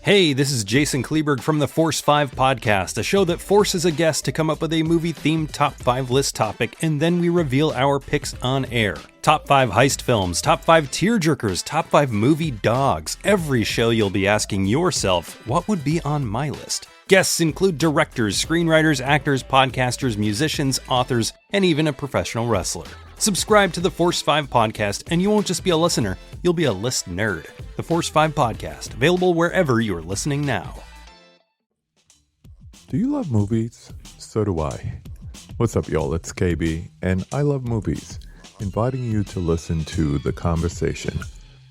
Hey, this is Jason Kleberg from the Force 5 podcast, a show that forces a guest to come up with a movie-themed top 5 list topic, and then we reveal our picks on air. Top 5 heist films, top 5 tearjerkers, top 5 movie dogs. Every show you'll be asking yourself, what would be on my list? Guests include directors, screenwriters, actors, podcasters, musicians, authors, and even a professional wrestler. Subscribe to the Force 5 podcast, and you won't just be a listener, you'll be a list nerd. The Force 5 podcast, available wherever you're listening now. Do you love movies? So do I. What's up, y'all? It's KB, and I love movies, inviting you to listen to The Conversation,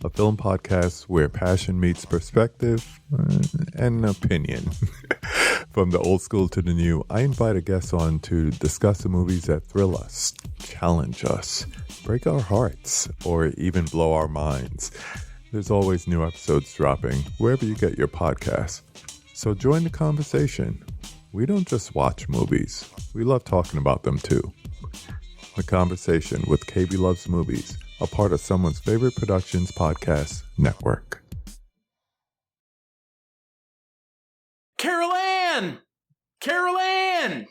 a film podcast where passion meets perspective and opinion. From the old school to the new, I invite a guest on to discuss the movies that thrill us, challenge us, break our hearts, or even blow our minds. There's always new episodes dropping wherever you get your podcasts. So join the conversation. We don't just watch movies. We love talking about them too. The Conversation with KB Loves Movies, a part of Someone's Favorite Productions podcast network. Carol Ann! Carol Ann!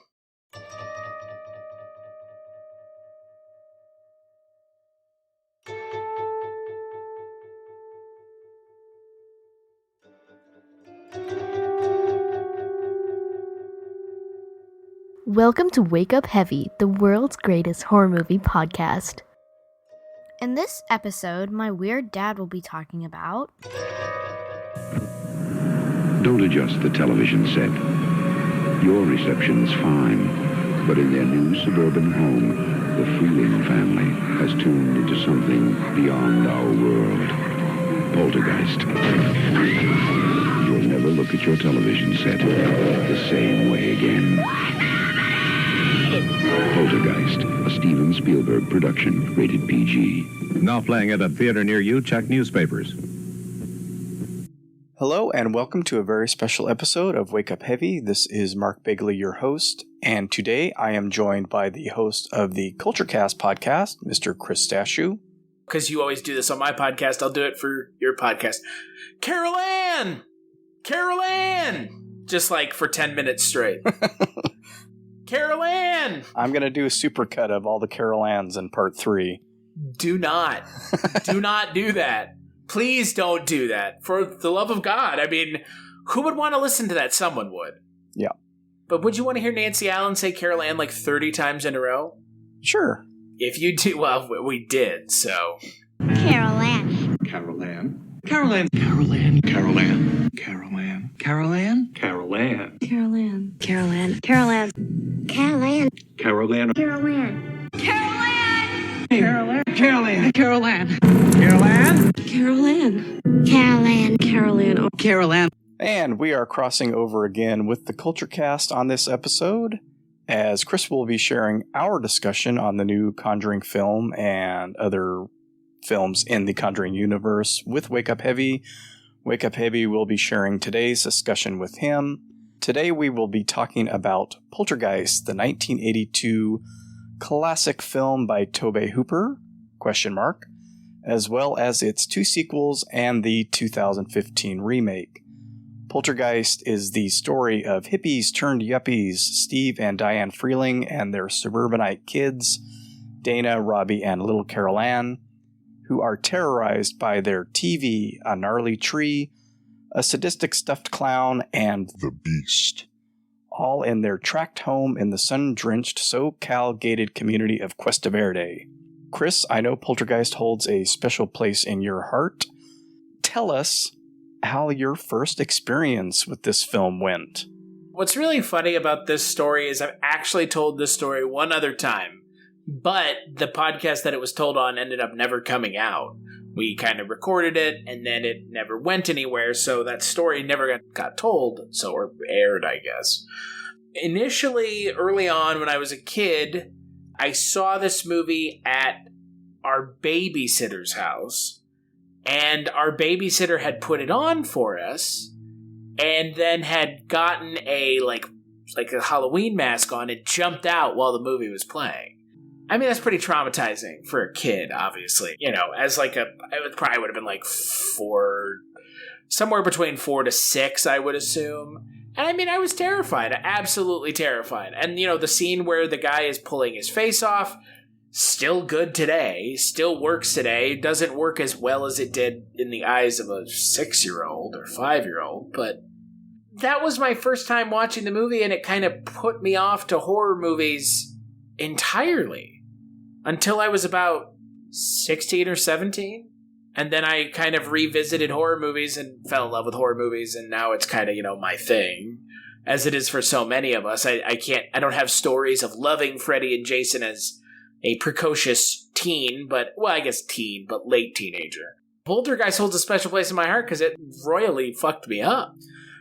Welcome to Wake Up Heavy, the world's greatest horror movie podcast. In this episode, my weird dad will be talking about... Don't adjust the television set. Your reception's fine, but in their new suburban home, the Freeling family has tuned into something beyond our world. Poltergeist. You'll never look at your television set the same way again. Poltergeist, a Steven Spielberg production, rated PG. Now playing at a theater near you, check newspapers. Hello and welcome to a very special episode of Wake Up Heavy. This is Mark Begley, your host, and today I am joined by the host of the Kulturecast podcast, Mr. Chris Stachiw. Because you always do this on my podcast, I'll do it for your podcast. Carol Ann! Carol Ann! Just like for 10 minutes straight. Carol Ann! I'm going to do a supercut of all the Carol Anns in part 3. Do not. Do not do that. Please don't do that. For the love of God. I mean, who would want to listen to that? Someone would. Yeah. But would you want to hear Nancy Allen say Carol Ann like 30 times in a row? Sure. If you do, well, we did, so. Carol Ann. Carol Ann. Carol Ann. Carol Ann. Carol Ann. Carol Ann. Carol Ann. Carol Ann. Carol Ann. Carol Ann. Carol Ann. Carol Ann. Carol Ann. Carol Ann. Carol Ann. Carol Ann. Carol Ann. Carol Ann. Carol Ann? Carol Ann. Carol Ann. Carol Ann. Carol Ann. And we are crossing over again with the Kulturecast on this episode, as Chris will be sharing our discussion on the new Conjuring film and other films in the Conjuring universe with Wake Up Heavy. Wake Up Heavy will be sharing today's discussion with him. Today we will be talking about Poltergeist, the 1982 classic film by Tobe Hooper, ? As well as its 2 sequels and the 2015 remake. Poltergeist is the story of hippies turned yuppies, Steve and Diane Freeling and their suburbanite kids, Dana, Robbie, and little Carol Ann, who are terrorized by their TV, a gnarly tree, a sadistic stuffed clown, and the Beast, all in their tract home in the sun-drenched SoCal-gated community of Cuesta Verde. Chris, I know Poltergeist holds a special place in your heart. Tell us how your first experience with this film went. What's really funny about this story is I've actually told this story one other time, but the podcast that it was told on ended up never coming out. We kind of recorded it, and then it never went anywhere, so that story never got told, or aired, I guess. Initially, early on, when I was a kid, I saw this movie at our babysitter's house, and our babysitter had put it on for us, and then had gotten a Halloween mask on and jumped out while the movie was playing. I mean, that's pretty traumatizing for a kid, obviously. You know, as it probably would have been 4 somewhere between 4 to 6, I would assume. And I mean, I was terrified, absolutely terrified. And, the scene where the guy is pulling his face off, still good today, still works today, doesn't work as well as it did in the eyes of a 6-year-old or 5-year-old, but that was my first time watching the movie, and it kind of put me off to horror movies entirely until I was about 16 or 17. And then I kind of revisited horror movies and fell in love with horror movies, and now it's kind of, my thing, as it is for so many of us. I don't have stories of loving Freddy and Jason as a precocious teen, but late teenager. Poltergeist holds a special place in my heart because it royally fucked me up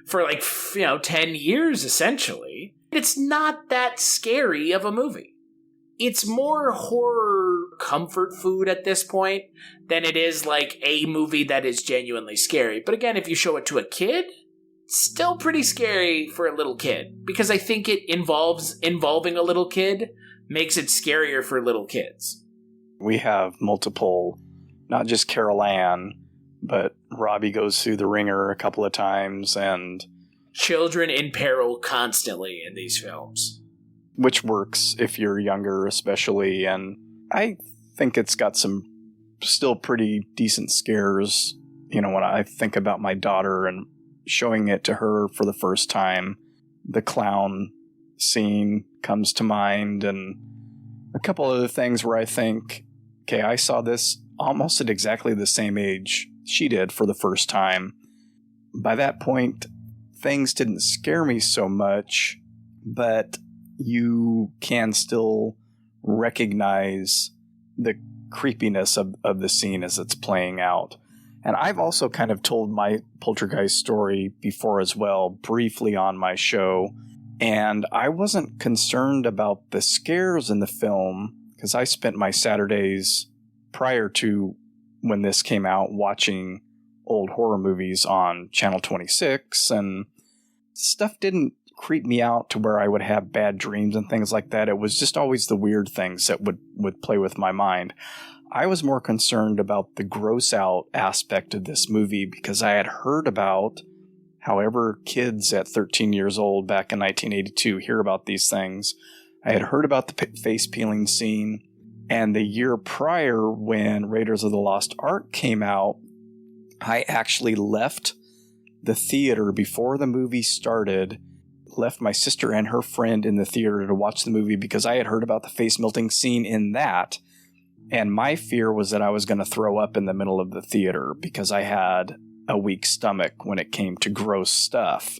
for 10 years, essentially. It's not that scary of a movie. It's more horror comfort food at this point than it is like a movie that is genuinely scary. But again, if you show it to a kid, it's still pretty scary for a little kid, because I think it involving a little kid makes it scarier for little kids. We have multiple, not just Carol Ann, but Robbie goes through the ringer a couple of times, and children in peril constantly in these films. Which works if you're younger, especially, and I think it's got some still pretty decent scares. When I think about my daughter and showing it to her for the first time, the clown scene comes to mind, and a couple other things where I think, okay, I saw this almost at exactly the same age she did for the first time. By that point, things didn't scare me so much, but you can still recognize the creepiness of the scene as it's playing out. And I've also kind of told my Poltergeist story before as well, briefly on my show. And I wasn't concerned about the scares in the film, because I spent my Saturdays prior to when this came out watching old horror movies on Channel 26, and stuff didn't creep me out to where I would have bad dreams and things like that. It was just always the weird things that would play with my mind. I was more concerned about the gross out aspect of this movie, because I had heard about, however kids at 13 years old back in 1982 hear about these things, I had heard about the face peeling scene, and the year prior when Raiders of the Lost Ark came out, I actually left the theater before the movie started, left my sister and her friend in the theater to watch the movie because I had heard about the face melting scene in that. And my fear was that I was going to throw up in the middle of the theater because I had a weak stomach when it came to gross stuff.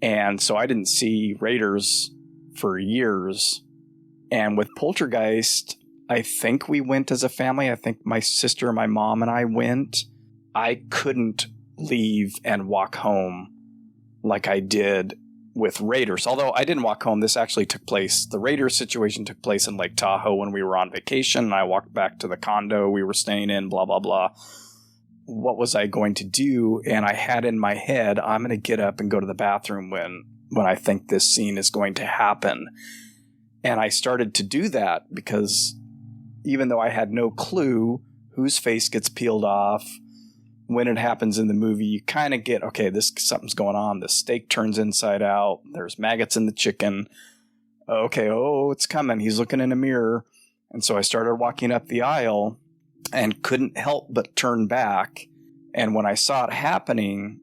And so I didn't see Raiders for years. And with Poltergeist, I think we went as a family. I think my sister, my mom, and I went. I couldn't leave and walk home like I did with Raiders. Although I didn't walk home. This actually took place, the Raiders situation took place in Lake Tahoe when we were on vacation. And I walked back to the condo we were staying in, blah, blah, blah. What was I going to do? And I had in my head, I'm going to get up and go to the bathroom when I think this scene is going to happen. And I started to do that because even though I had no clue whose face gets peeled off, when it happens in the movie, you kind of get, okay, something's going on. The steak turns inside out. There's maggots in the chicken. Okay, it's coming. He's looking in a mirror. And so I started walking up the aisle and couldn't help but turn back. And when I saw it happening,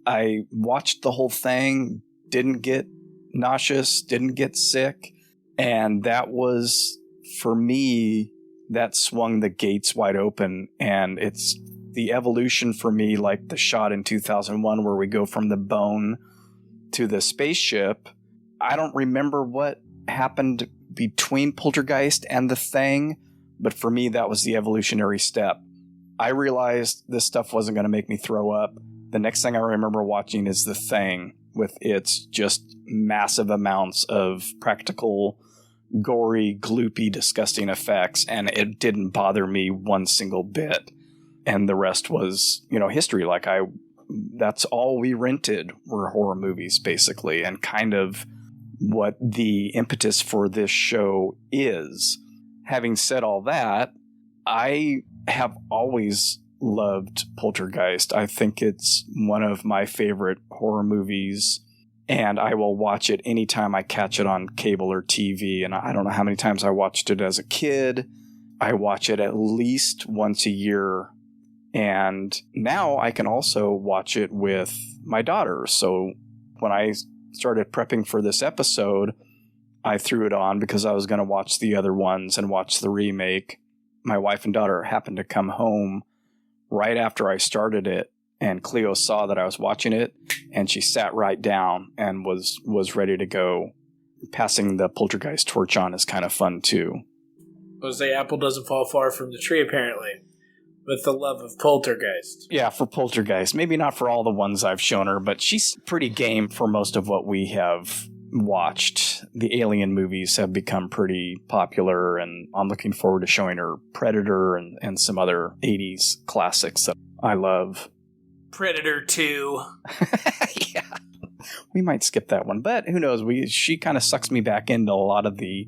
I watched the whole thing, didn't get nauseous, didn't get sick. And that was, for me, that swung the gates wide open. And it's the evolution for me, like the shot in 2001 where we go from the bone to the spaceship. I don't remember what happened between Poltergeist and The Thing, but for me, that was the evolutionary step. I realized this stuff wasn't going to make me throw up. The next thing I remember watching is The Thing, with its just massive amounts of practical, gory, gloopy, disgusting effects, and it didn't bother me one single bit. And the rest was, history. That's all we rented were horror movies, basically, and kind of what the impetus for this show is. Having said all that, I have always loved Poltergeist. I think it's one of my favorite horror movies, and I will watch it anytime I catch it on cable or TV. And I don't know how many times I watched it as a kid. I watch it at least once a year. And now I can also watch it with my daughter. So when I started prepping for this episode, I threw it on because I was going to watch the other ones and watch the remake. My wife and daughter happened to come home right after I started it, and Cleo saw that I was watching it, and she sat right down and was ready to go. Passing the Poltergeist torch on is kind of fun too. The apple doesn't fall far from the tree, apparently, with the love of Poltergeist. Yeah, for Poltergeist. Maybe not for all the ones I've shown her, but she's pretty game for most of what we have watched. The Alien movies have become pretty popular, and I'm looking forward to showing her Predator and some other 80s classics that I love. Predator 2. Yeah. We might skip that one, but who knows? She kind of sucks me back into a lot of the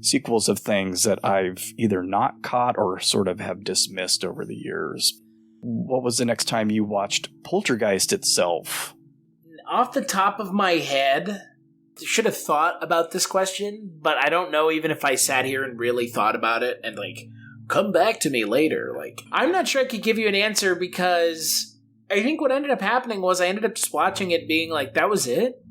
sequels of things that I've either not caught or sort of have dismissed over the years. What was the next time you watched Poltergeist itself? Off the top of my head, I should have thought about this question, but I don't know even if I sat here and really thought about it and, come back to me later. I'm not sure I could give you an answer because I think what ended up happening was I ended up just watching it being that was it.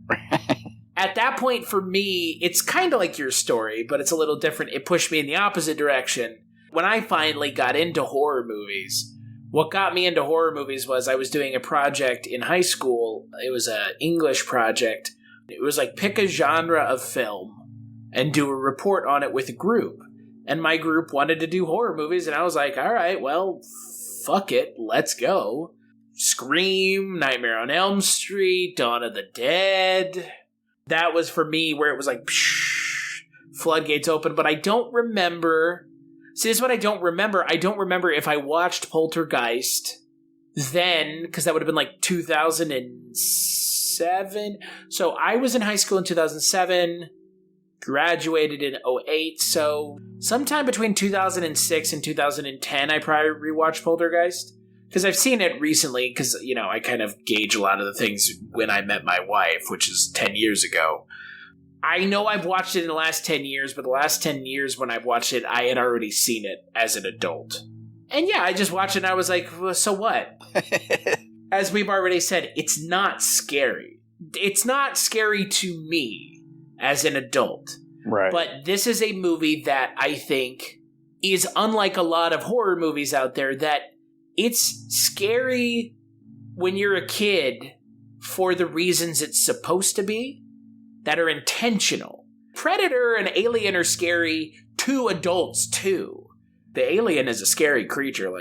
At that point, for me, it's kind of like your story, but it's a little different. It pushed me in the opposite direction. When I finally got into horror movies, what got me into horror movies was I was doing a project in high school. It was an English project. It was pick a genre of film and do a report on it with a group. And my group wanted to do horror movies, and I was like, all right, well, fuck it, let's go. Scream, Nightmare on Elm Street, Dawn of the Dead. That was for me where it was floodgates open, but I don't remember. See, this is what I don't remember. I don't remember if I watched Poltergeist then, because that would have been 2007. So I was in high school in 2007, graduated in 2008. So sometime between 2006 and 2010, I probably rewatched Poltergeist. Because I've seen it recently, because, I kind of gauge a lot of the things when I met my wife, which is 10 years ago. I know I've watched it in the last 10 years, but the last 10 years when I've watched it, I had already seen it as an adult. And yeah, I just watched it and I was like, well, so what? As we've already said, it's not scary. It's not scary to me as an adult. Right. But this is a movie that I think is unlike a lot of horror movies out there that it's scary when you're a kid for the reasons it's supposed to be that are intentional. Predator and Alien are scary to adults, too. The alien is a scary creature.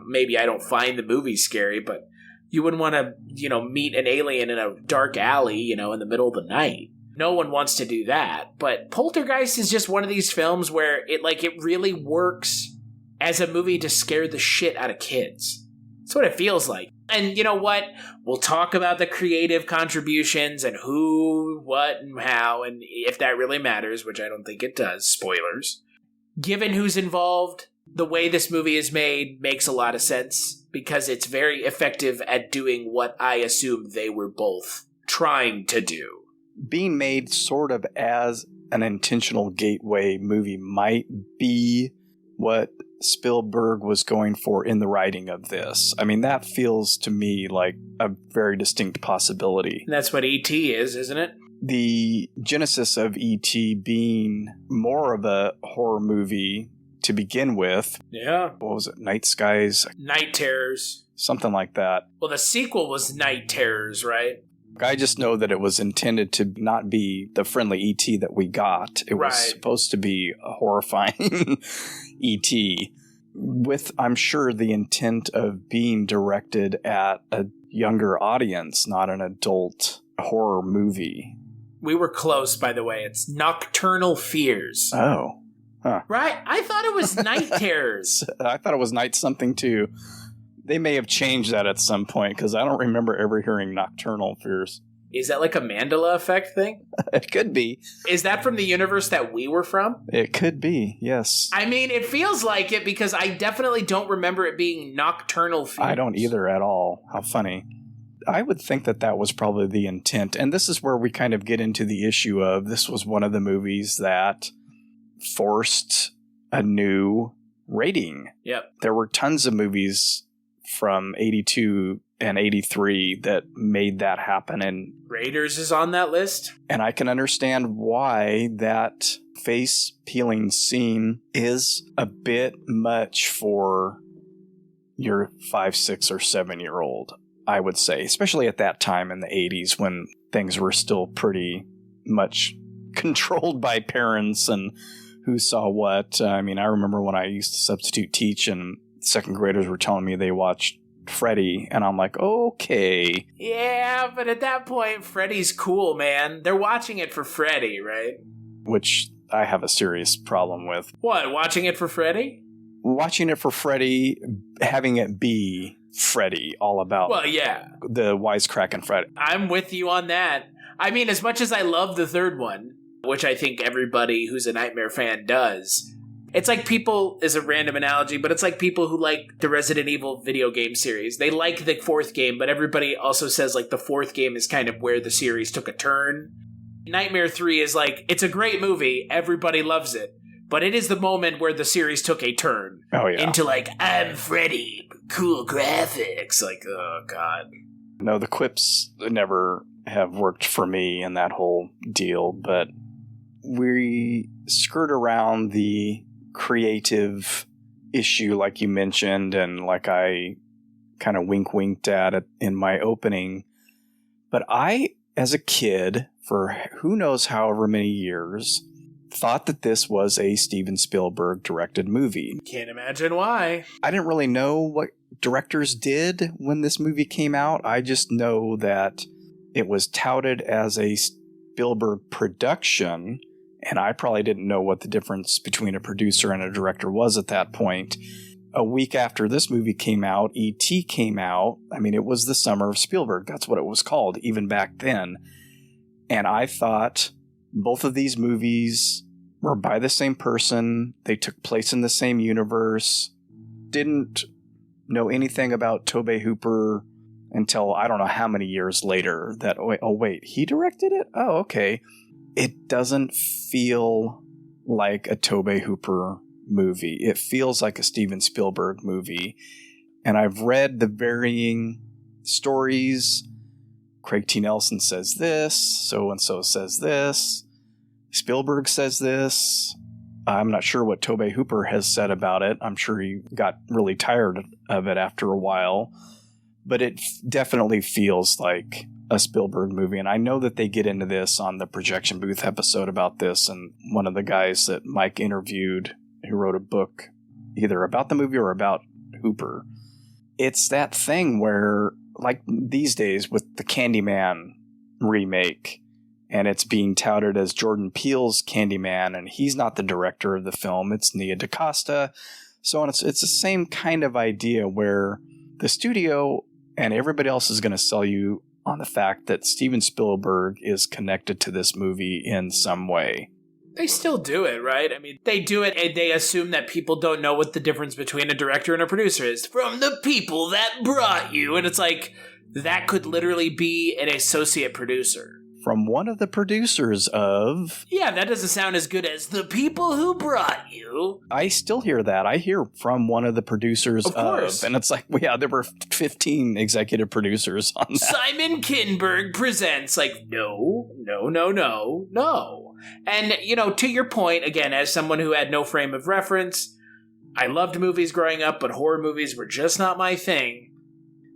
Maybe I don't find the movie scary, but you wouldn't want to, meet an alien in a dark alley, in the middle of the night. No one wants to do that. But Poltergeist is just one of these films where it really works as a movie to scare the shit out of kids. That's what it feels like. And you know what? We'll talk about the creative contributions and who, what, and how, and if that really matters, which I don't think it does. Spoilers. Given who's involved, the way this movie is made makes a lot of sense because it's very effective at doing what I assume they were both trying to do. Being made sort of as an intentional gateway movie might be what Spielberg was going for in the writing of this. I mean, that feels to me like a very distinct possibility. And that's what E.T. is, isn't it? The genesis of E.T. being more of a horror movie to begin with. Yeah. What was it? Night Skies? Night Terrors. Something like that. Well, the sequel was Night Terrors, right? I just know that it was intended to not be the friendly E.T. that we got. It was supposed to be a horrifying E.T. with, I'm sure, the intent of being directed at a younger audience, not an adult horror movie. We were close, by the way. It's Nocturnal Fears. Oh. Huh. Right? I thought it was Night Terrors. I thought it was Night something, too. They may have changed that at some point, because I don't remember ever hearing Nocturnal Fears. Is that like a Mandela effect thing? It could be. Is that from the universe that we were from? It could be, yes. I mean, it feels like it because I definitely don't remember it being nocturnal themes. I don't either at all. How funny. I would think that was probably the intent. And this is where we kind of get into the issue of this was one of the movies that forced a new rating. Yep. There were tons of movies from 82 and 83 that made that happen. And Raiders is on that list. And I can understand why that face-peeling scene is a bit much for your 5, 6, or 7-year-old, I would say, especially at that time in the 80s when things were still pretty much controlled by parents and who saw what. I mean, I remember when I used to substitute teach and second graders were telling me they watched Freddy, and I'm like, okay. Yeah, but at that point, Freddy's cool, man. They're watching it for Freddy, right? Which I have a serious problem with. What, watching it for Freddy? Watching it for Freddy, having it be Freddy, all about well, yeah, the wisecracking Freddy. I'm with you on that. I mean, as much as I love the third one, which I think everybody who's a Nightmare fan does, it's like people, is a random analogy, but it's like people who like the Resident Evil video game series. They like the fourth game, but everybody also says like the fourth game is kind of where the series took a turn. Nightmare 3 is like, it's a great movie, everybody loves it, but it is the moment where the series took a turn. Oh, yeah. Into like, I'm Freddy, cool graphics, like, oh god. No, the quips never have worked for me in that whole deal, but we skirt around the creative issue like you mentioned and like I kind of winked at it in my opening. But I, as a kid, for who knows however many years, thought that this was a Steven Spielberg directed movie. Can't imagine why. I didn't really know what directors did when this movie came out. I just know that it was touted as a Spielberg production, and I probably didn't know what the difference between a producer and a director was at that point. A week after this movie came out, E.T. came out. I mean, it was the summer of Spielberg. That's what it was called, even back then. And I thought both of these movies were by the same person. They took place in the same universe. Didn't know anything about Tobe Hooper until I don't know how many years later that, oh wait, he directed it? Oh, okay. It doesn't feel like a Tobe Hooper movie. It feels like a Steven Spielberg movie. And I've read the varying stories. Craig T. Nelson says this, so-and-so says this, Spielberg says this. I'm not sure what Tobe Hooper has said about it. I'm sure he got really tired of it after a while. But it definitely feels like a Spielberg movie. And I know that they get into this on the Projection Booth episode about this. And one of the guys that Mike interviewed who wrote a book either about the movie or about Hooper, it's that thing where, like these days with the Candyman remake, and it's being touted as Jordan Peele's Candyman, and he's not the director of the film, it's Nia DaCosta. So on, it's the same kind of idea where the studio and everybody else is going to sell you on the fact that Steven Spielberg is connected to this movie in some way. They still do it, right? I mean, they do it and they assume that people don't know what the difference between a director and a producer is. From the people that brought you. And it's like, that could literally be an associate producer. From one of the producers of... Yeah, that doesn't sound as good as the people who brought you. I still hear that. I hear from one of the producers of. Course. And it's like, well, yeah, there were 15 executive producers on that. Simon Kinberg presents, like, no. And, you know, to your point, again, as someone who had no frame of reference, I loved movies growing up, but horror movies were just not my thing.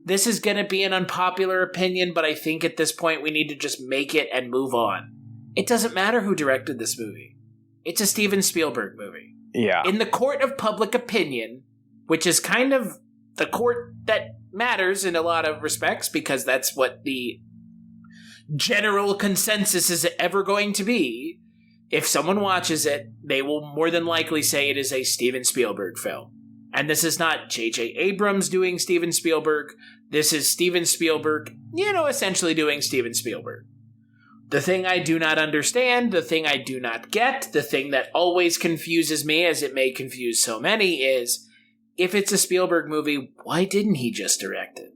This is going to be an unpopular opinion, but I think at this point we need to just make it and move on. It doesn't matter who directed this movie. It's a Steven Spielberg movie. Yeah. In the court of public opinion, which is kind of the court that matters in a lot of respects, because that's what the general consensus is ever going to be. If someone watches it, they will more than likely say it is a Steven Spielberg film. And this is not J.J. Abrams doing Steven Spielberg. This is Steven Spielberg, essentially doing Steven Spielberg. The thing I do not understand, the thing I do not get, the thing that always confuses me, as it may confuse so many, is if it's a Spielberg movie, why didn't he just direct it?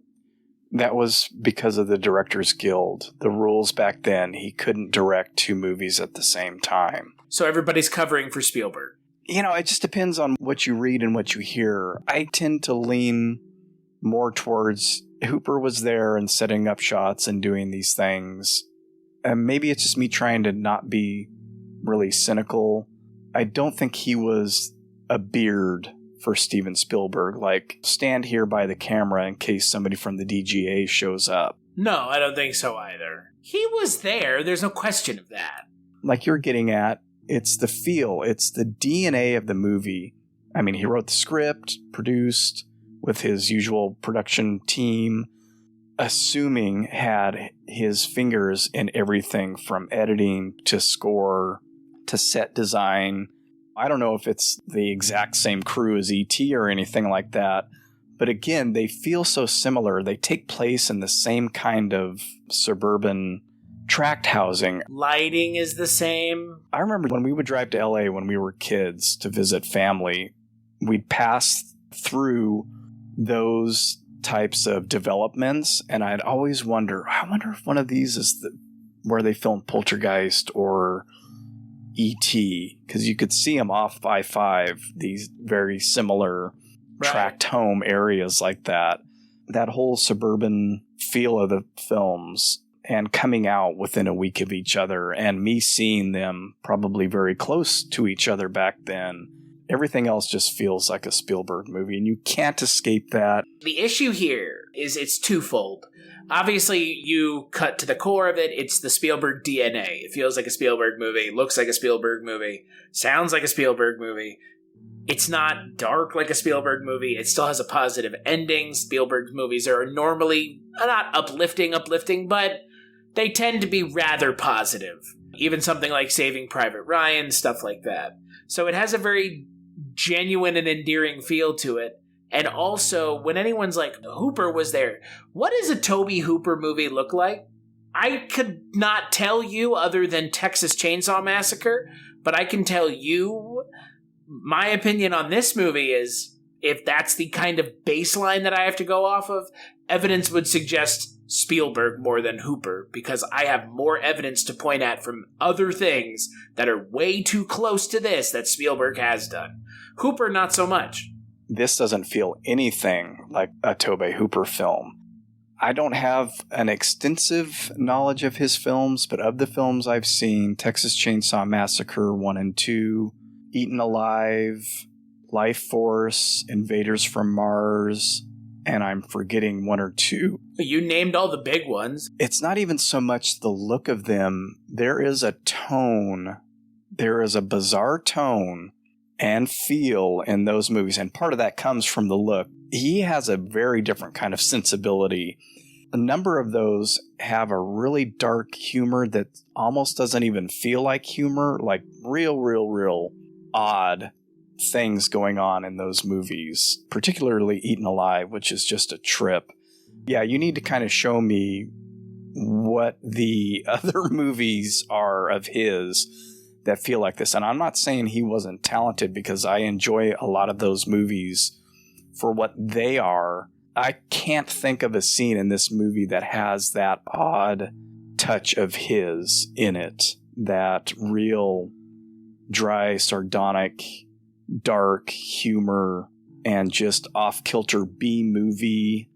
That was because of the Directors Guild. The rules back then, he couldn't direct 2 movies at the same time. So everybody's covering for Spielberg. It just depends on what you read and what you hear. I tend to lean more towards Hooper was there and setting up shots and doing these things. And maybe it's just me trying to not be really cynical. I don't think he was a beard for Steven Spielberg, like stand here by the camera in case somebody from the DGA shows up. No, I don't think so either. He was there. There's no question of that. Like you're getting at, it's the feel. It's the DNA of the movie. I mean, he wrote the script, produced with his usual production team, assuming had his fingers in everything from editing to score to set design. I don't know if it's the exact same crew as E.T. or anything like that, but again, they feel so similar. They take place in the same kind of suburban tract housing. Lighting is the same. I remember when we would drive to LA when we were kids to visit family, we'd pass through those types of developments, and I'd always wonder, I wonder if one of these is where they filmed Poltergeist or E.T., because you could see them off I-5, these very similar tract home areas like that. That whole suburban feel of the films and coming out within a week of each other, and me seeing them probably very close to each other back then. Everything else just feels like a Spielberg movie, and you can't escape that. The issue here is it's twofold. Obviously, you cut to the core of it. It's the Spielberg DNA. It feels like a Spielberg movie, looks like a Spielberg movie, sounds like a Spielberg movie. It's not dark like a Spielberg movie. It still has a positive ending. Spielberg's movies are normally not uplifting, but they tend to be rather positive. Even something like Saving Private Ryan, stuff like that. So it has a very genuine and endearing feel to it. And also, when anyone's like, Hooper was there, what does a Tobe Hooper movie look like? I could not tell you other than Texas Chainsaw Massacre, but I can tell you my opinion on this movie is, if that's the kind of baseline that I have to go off of, evidence would suggest Spielberg more than Hooper, because I have more evidence to point at from other things that are way too close to this that Spielberg has done. Hooper, not so much. This doesn't feel anything like a Tobe Hooper film. I don't have an extensive knowledge of his films, but of the films I've seen, Texas Chainsaw Massacre 1 and 2, Eaten Alive, Life Force, Invaders from Mars, and I'm forgetting 1 or 2. You named all the big ones. It's not even so much the look of them. There is a tone. There is a bizarre tone and feel in those movies, and part of that comes from the look. He has a very different kind of sensibility. A number of those have a really dark humor that almost doesn't even feel like humor, like real odd things going on in those movies, particularly Eaten Alive, which is just a trip. Yeah, you need to kind of show me what the other movies are of his that feel like this. And I'm not saying he wasn't talented, because I enjoy a lot of those movies for what they are. I can't think of a scene in this movie that has that odd touch of his in it, that real dry, sardonic, dark humor and just off-kilter B-movie,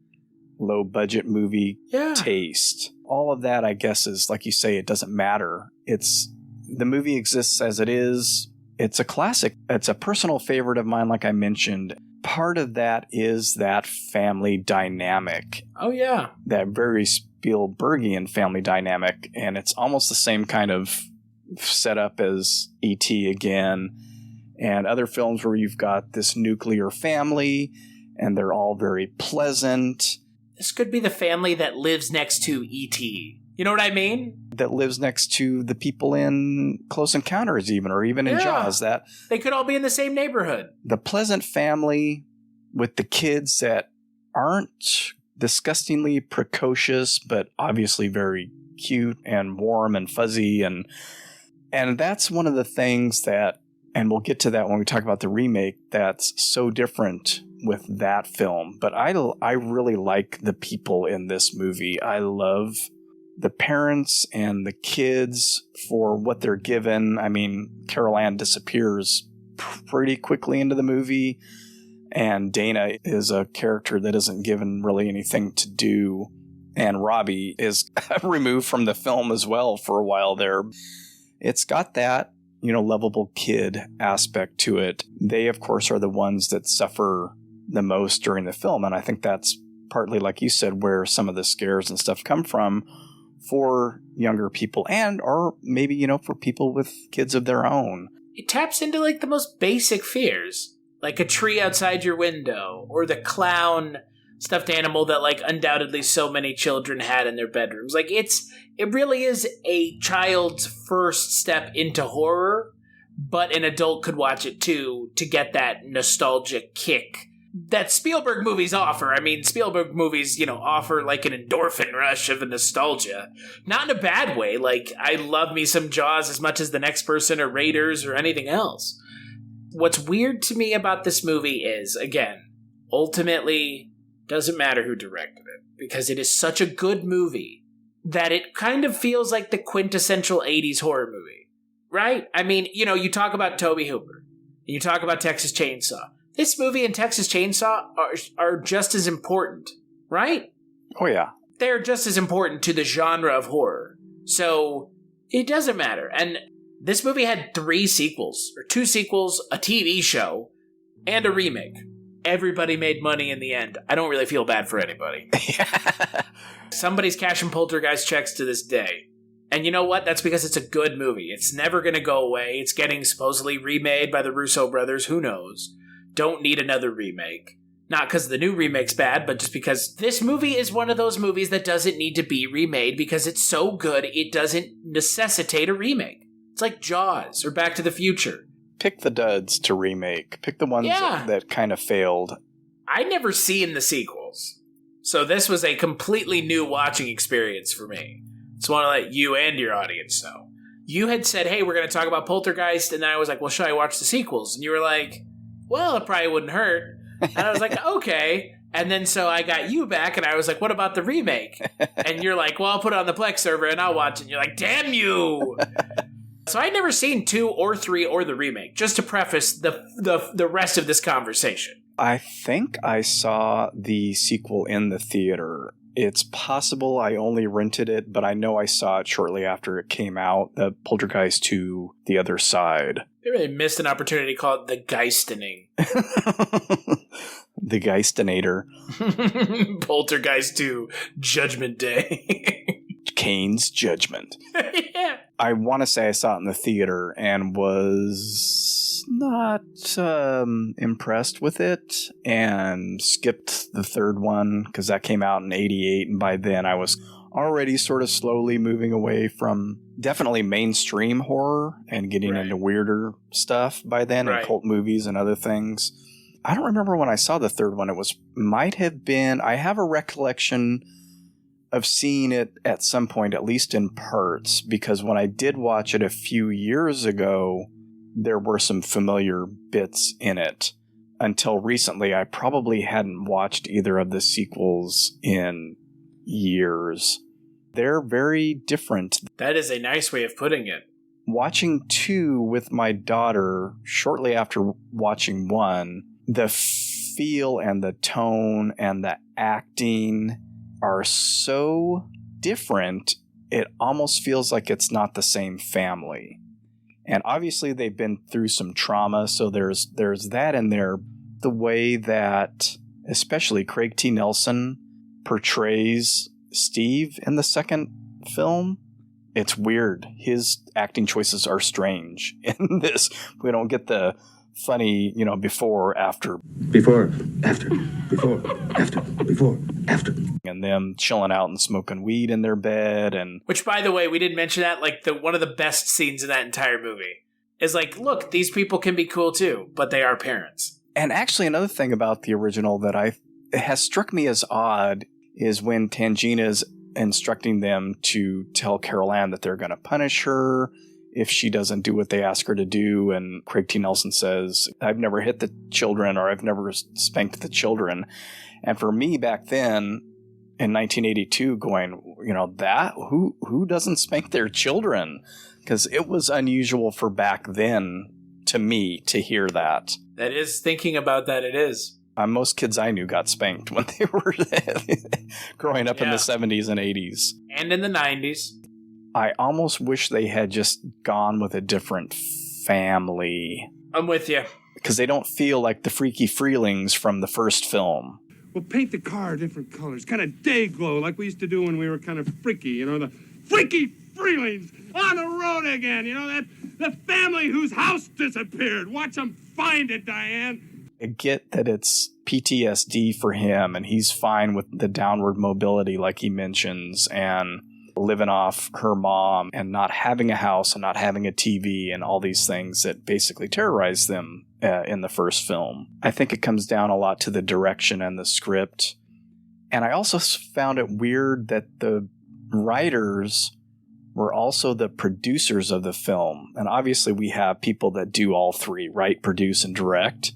low-budget movie taste. All of that, I guess, is, like you say, it doesn't matter. The movie exists as it is. It's a classic. It's a personal favorite of mine, like I mentioned. Part of that is that family dynamic. Oh, yeah. That very Spielbergian family dynamic. And it's almost the same kind of setup as E.T. again, and other films where you've got this nuclear family, and they're all very pleasant. This could be the family that lives next to E.T. You know what I mean? That lives next to the people in Close Encounters even, or even in Jaws. That they could all be in the same neighborhood. The pleasant family with the kids that aren't disgustingly precocious, but obviously very cute and warm and fuzzy. And that's one of the things that, and we'll get to that when we talk about the remake, that's so different with that film. But I really like the people in this movie. I love the parents and the kids for what they're given. I mean, Carol Ann disappears pretty quickly into the movie, and Dana is a character that isn't given really anything to do, and Robbie is removed from the film as well for a while there. It's got that, lovable kid aspect to it. They, of course, are the ones that suffer the most during the film, and I think that's partly, like you said, where some of the scares and stuff come from for younger people, and or maybe, for people with kids of their own. It taps into like the most basic fears, like a tree outside your window, or the clown stuffed animal that like undoubtedly so many children had in their bedrooms. Like it really is a child's first step into horror, but an adult could watch it too to get that nostalgic kick that Spielberg movies offer. I mean, Spielberg movies, offer like an endorphin rush of a nostalgia. Not in a bad way. Like, I love me some Jaws as much as the next person or Raiders or anything else. What's weird to me about this movie is, again, ultimately, doesn't matter who directed it, because it is such a good movie that it kind of feels like the quintessential 80s horror movie, right? I mean, you talk about Tobe Hooper, and you talk about Texas Chainsaw. This movie and Texas Chainsaw are just as important, right? Oh, yeah. They're just as important to the genre of horror. So it doesn't matter. And this movie had 3 sequels, or 2 sequels, a TV show, and a remake. Everybody made money in the end. I don't really feel bad for anybody. Somebody's cashing Poltergeist checks to this day. And you know what? That's because it's a good movie. It's never going to go away. It's getting supposedly remade by the Russo brothers. Who knows? Don't need another remake. Not because the new remake's bad, but just because this movie is one of those movies that doesn't need to be remade because it's so good it doesn't necessitate a remake. It's like Jaws or Back to the Future. Pick the duds to remake. Pick the ones that kind of failed. I'd never seen the sequels, so this was a completely new watching experience for me. So I want to let you and your audience know. You had said, hey, we're going to talk about Poltergeist, and then I was like, well, should I watch the sequels? And you were like, well, it probably wouldn't hurt. And I was like, okay. And then so I got you back, and I was like, what about the remake? And you're like, well, I'll put it on the Plex server, and I'll watch it. And you're like, damn you! So I'd never seen 2 or 3 or the remake, just to preface the rest of this conversation. I think I saw the sequel in the theater. It's possible I only rented it, but I know I saw it shortly after it came out, the Poltergeist 2, The Other Side. They really missed an opportunity to call it The Geistening. The Geistinator. Poltergeist 2, Judgment Day. Kane's Judgment. Yeah. I want to say I saw it in the theater and was not impressed with it, and skipped the third one because that came out in 88, and by then I was already sort of slowly moving away from definitely mainstream horror and getting into weirder stuff by then, and cult movies and other things. I don't remember when I saw the third one. Might have been, I have a recollection of seeing it at some point, at least in parts, because when I did watch it a few years ago, there were some familiar bits in it. Until recently, I probably hadn't watched either of the sequels in years. They're very different. That is a nice way of putting it. Watching 2 with my daughter shortly after watching 1, the feel and the tone and the acting are so different, it almost feels like it's not the same family. And obviously they've been through some trauma, so there's that in there. The way that especially Craig T. Nelson portrays Steve in the second film, it's weird. His acting choices are strange in this. We don't get the funny, before, after. Before, after, before, after, before, after. And them chilling out and smoking weed in their bed. And which, by the way, we didn't mention that, like, one of the best scenes in that entire movie is like, look, these people can be cool too, but they are parents. And actually another thing about the original that has struck me as odd is when Tangina's instructing them to tell Carol Ann that they're going to punish her if she doesn't do what they ask her to do. And Craig T. Nelson says, I've never hit the children, or I've never spanked the children. And for me back then in 1982 going, who doesn't spank their children? Because it was unusual for back then to me to hear that. That is, thinking about that, it is. Most kids I knew got spanked when they were growing up in the 70s and 80s. And in the 90s. I almost wish they had just gone with a different family. I'm with you. Because they don't feel like the freaky Freelings from the first film. We'll paint the car different colors, kind of day glow, like we used to do when we were kind of freaky, the freaky Freelings on the road again, the family whose house disappeared. Watch them find it, Diane. I get that it's PTSD for him, and he's fine with the downward mobility like he mentions, and living off her mom, and not having a house, and not having a TV, and all these things that basically terrorize them in the first film. I think it comes down a lot to the direction and the script. And I also found it weird that the writers were also the producers of the film. And obviously we have people that do all three, write, produce, and direct.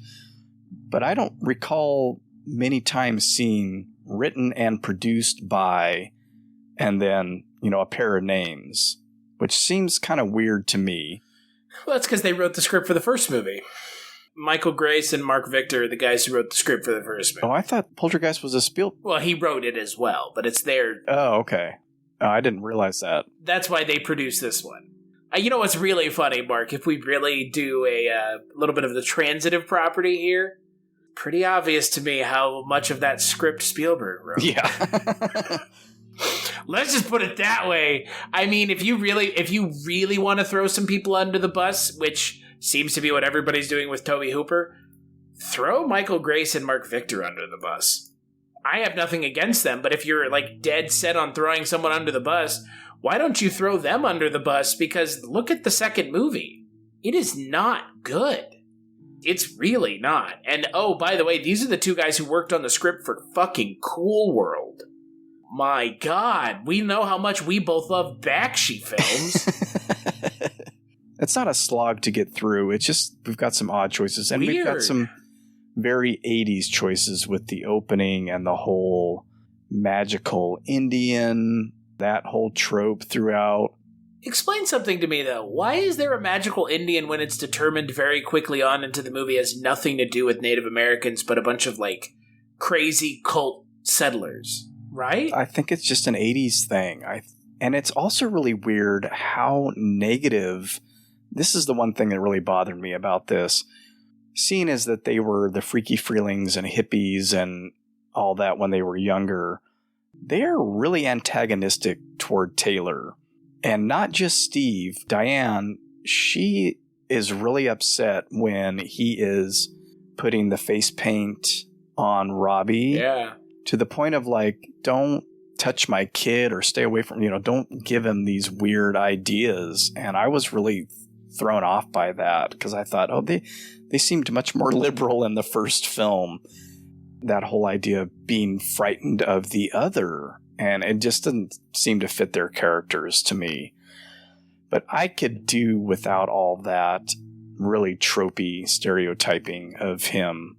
But I don't recall many times seeing written and produced by, and then, a pair of names, which seems kind of weird to me. Well, that's because they wrote the script for the first movie. Michael Grace and Mark Victor are the guys who wrote the script for the first movie. Oh, I thought Poltergeist was a Spielberg. Well, he wrote it as well, but it's their... Oh, okay. I didn't realize that. That's why they produced this one. You know what's really funny, Mark? If we really do a little bit of the transitive property here, pretty obvious to me how much of that script Spielberg wrote. Yeah. Let's just put it that way. I mean, if you really want to throw some people under the bus, which seems to be what everybody's doing with Tobe Hooper, throw Michael Grace and Mark Victor under the bus. I have nothing against them, but if you're dead set on throwing someone under the bus, why don't you throw them under the bus? Because look at the second movie. It is not good. It's really not. And oh, by the way, these are the two guys who worked on the script for fucking Cool World. My God, we know how much we both love Bakshi films. It's not a slog to get through. It's just we've got some odd choices. And we've got some very 80s choices with the opening and the whole magical Indian, that whole trope throughout. Explain something to me, though. Why is there a magical Indian when it's determined very quickly on into the movie has nothing to do with Native Americans, but a bunch of, crazy cult settlers, right? I think it's just an 80s thing. And it's also really weird how negative... This is the one thing that really bothered me about this. Seeing as that they were the freaky Freelings and hippies and all that when they were younger, they're really antagonistic toward Taylor. And not just Steve. Diane, she is really upset when he is putting the face paint on Robbie. Yeah. To the point of don't touch my kid or stay away from, don't give him these weird ideas. And I was really thrown off by that because I thought, they seemed much more liberal in the first film. That whole idea of being frightened of the other, and it just didn't seem to fit their characters to me. But I could do without all that really tropey stereotyping of him.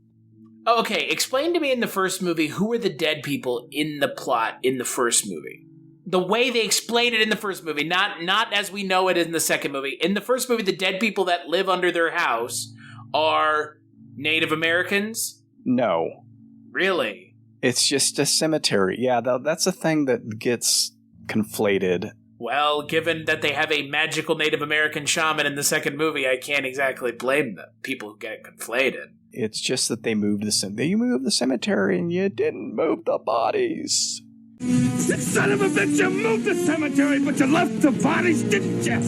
Okay, explain to me in the first movie who were the dead people in the plot in the first movie. The way they explain it in the first movie, not as we know it in the second movie. In the first movie, the dead people that live under their house are Native Americans? No. Really? It's just a cemetery. Yeah, that's a thing that gets conflated. Well, given that they have a magical Native American shaman in the second movie, I can't exactly blame the people who get it conflated. It's just that they moved the cemetery and you didn't move the bodies. You son of a bitch, you moved the cemetery, but you left the bodies, didn't you?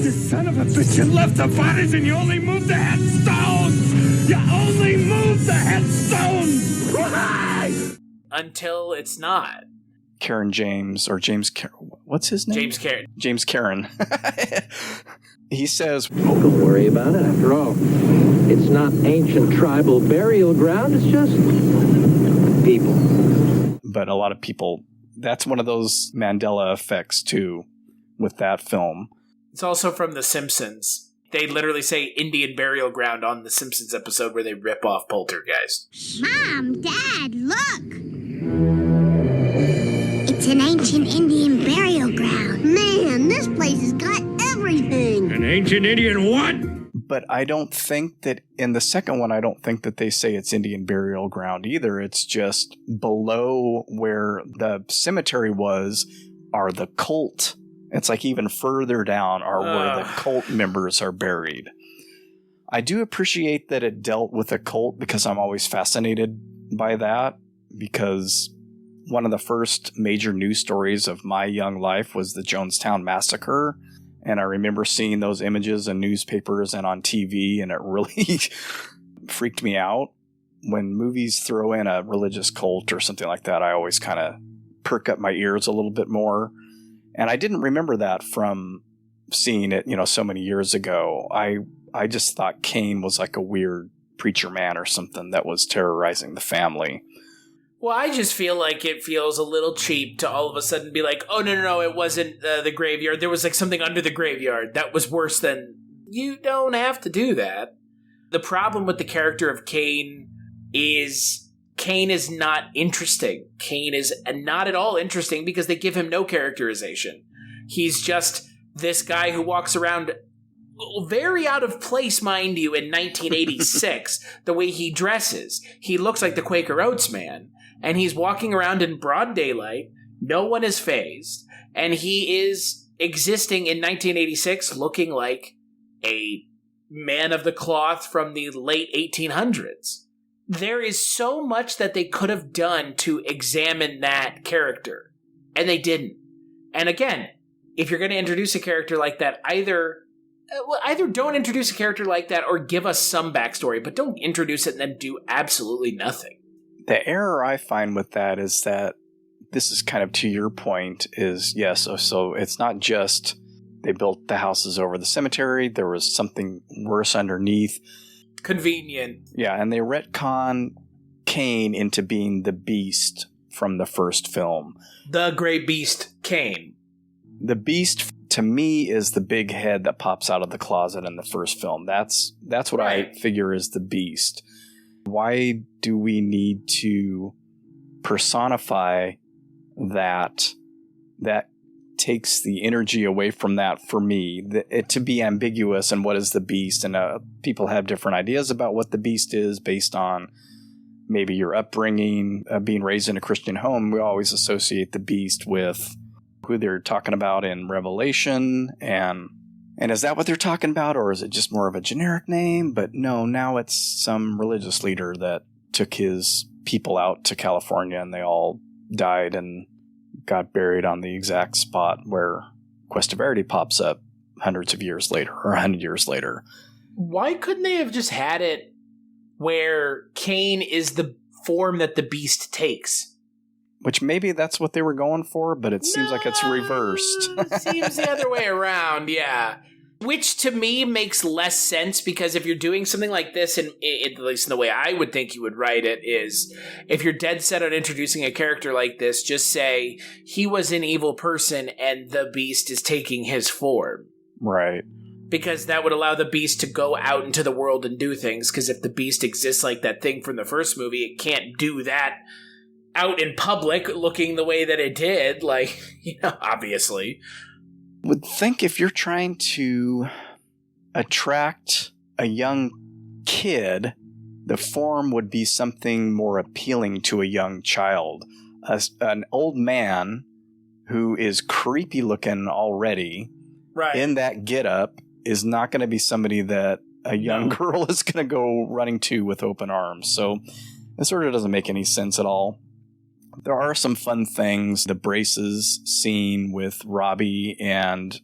You son of a bitch, you left the bodies and you only moved the headstones! You only moved the headstones! Why? Until it's not. Karen James, or James what's his name? James Karen. James Karen. He says, don't worry about it. After all, it's not ancient tribal burial ground. It's just people. but a lot of people, that's one of those Mandela effects too with that film. It's also from The Simpsons. They literally say Indian burial ground on The Simpsons episode where they rip off Poltergeist. Mom, Dad, look! It's an ancient Indian burial ground. Man, this place has got everything. An ancient Indian what? But I don't think that in the second one, I don't think that they say it's Indian burial ground either. It's just below where the cemetery was are the cult. It's like even further down are where the cult members are buried. I do appreciate that it dealt with a cult because I'm always fascinated by that, because one of the first major news stories of my young life was the Jonestown Massacre. And I remember seeing those images in newspapers and on TV, and it really freaked me out. When movies throw in a religious cult or something like that, I always kind of perk up my ears a little bit more. And I didn't remember that from seeing it, so many years ago. I just thought Cain was like a weird preacher man or something that was terrorizing the family. Well, I just feel like it feels a little cheap to all of a sudden be like, oh, no, it wasn't the graveyard. There was like something under the graveyard that was worse than... You don't have to do that. The problem with the character of Cain is not interesting. Cain is not at all interesting because they give him no characterization. He's just this guy who walks around very out of place, mind you, in 1986, the way he dresses. He looks like the Quaker Oats man. And he's walking around in broad daylight. No one is fazed. And he is existing in 1986 looking like a man of the cloth from the late 1800s. There is so much that they could have done to examine that character. And they didn't. And again, if you're going to introduce a character like that, either don't introduce a character like that or give us some backstory, but don't introduce it and then do absolutely nothing. The error I find with that is that this is kind of to your point is, yes, so it's not just they built the houses over the cemetery. There was something worse underneath. Convenient. Yeah, and they retcon Cain into being the beast from the first film. The great beast, Cain. The beast, to me, is the big head that pops out of the closet in the first film. That's what right. I figure is the beast. Why do we need to personify that? That takes the energy away from that for me. It to be ambiguous and what is the beast, and people have different ideas about what the beast is based on maybe your upbringing, being raised in a Christian home. We always associate the beast with who they're talking about in Revelation, and is that what they're talking about, or is it just more of a generic name? But no, now it's some religious leader that took his people out to California and they all died and got buried on the exact spot where Cuesta Verde pops up hundreds of years later or 100 years later. Why couldn't they have just had it where Cain is the form that the beast takes? Which maybe that's what they were going for, but it seems like it's reversed. It seems the other way around, yeah. Which to me makes less sense, because if you're doing something like this, and at least in the way I would think you would write it, is if you're dead set on introducing a character like this, just say he was an evil person and the beast is taking his form. Right. Because that would allow the beast to go out into the world and do things, because if the beast exists like that thing from the first movie, it can't do that out in public looking the way that it did, obviously. Would think if you're trying to attract a young kid, the form would be something more appealing to a young child. An old man who is creepy looking already, right, in that getup is not going to be somebody that a young girl is going to go running to with open arms. So it sort of doesn't make any sense at all. There are some fun things. The braces scene with Robbie, and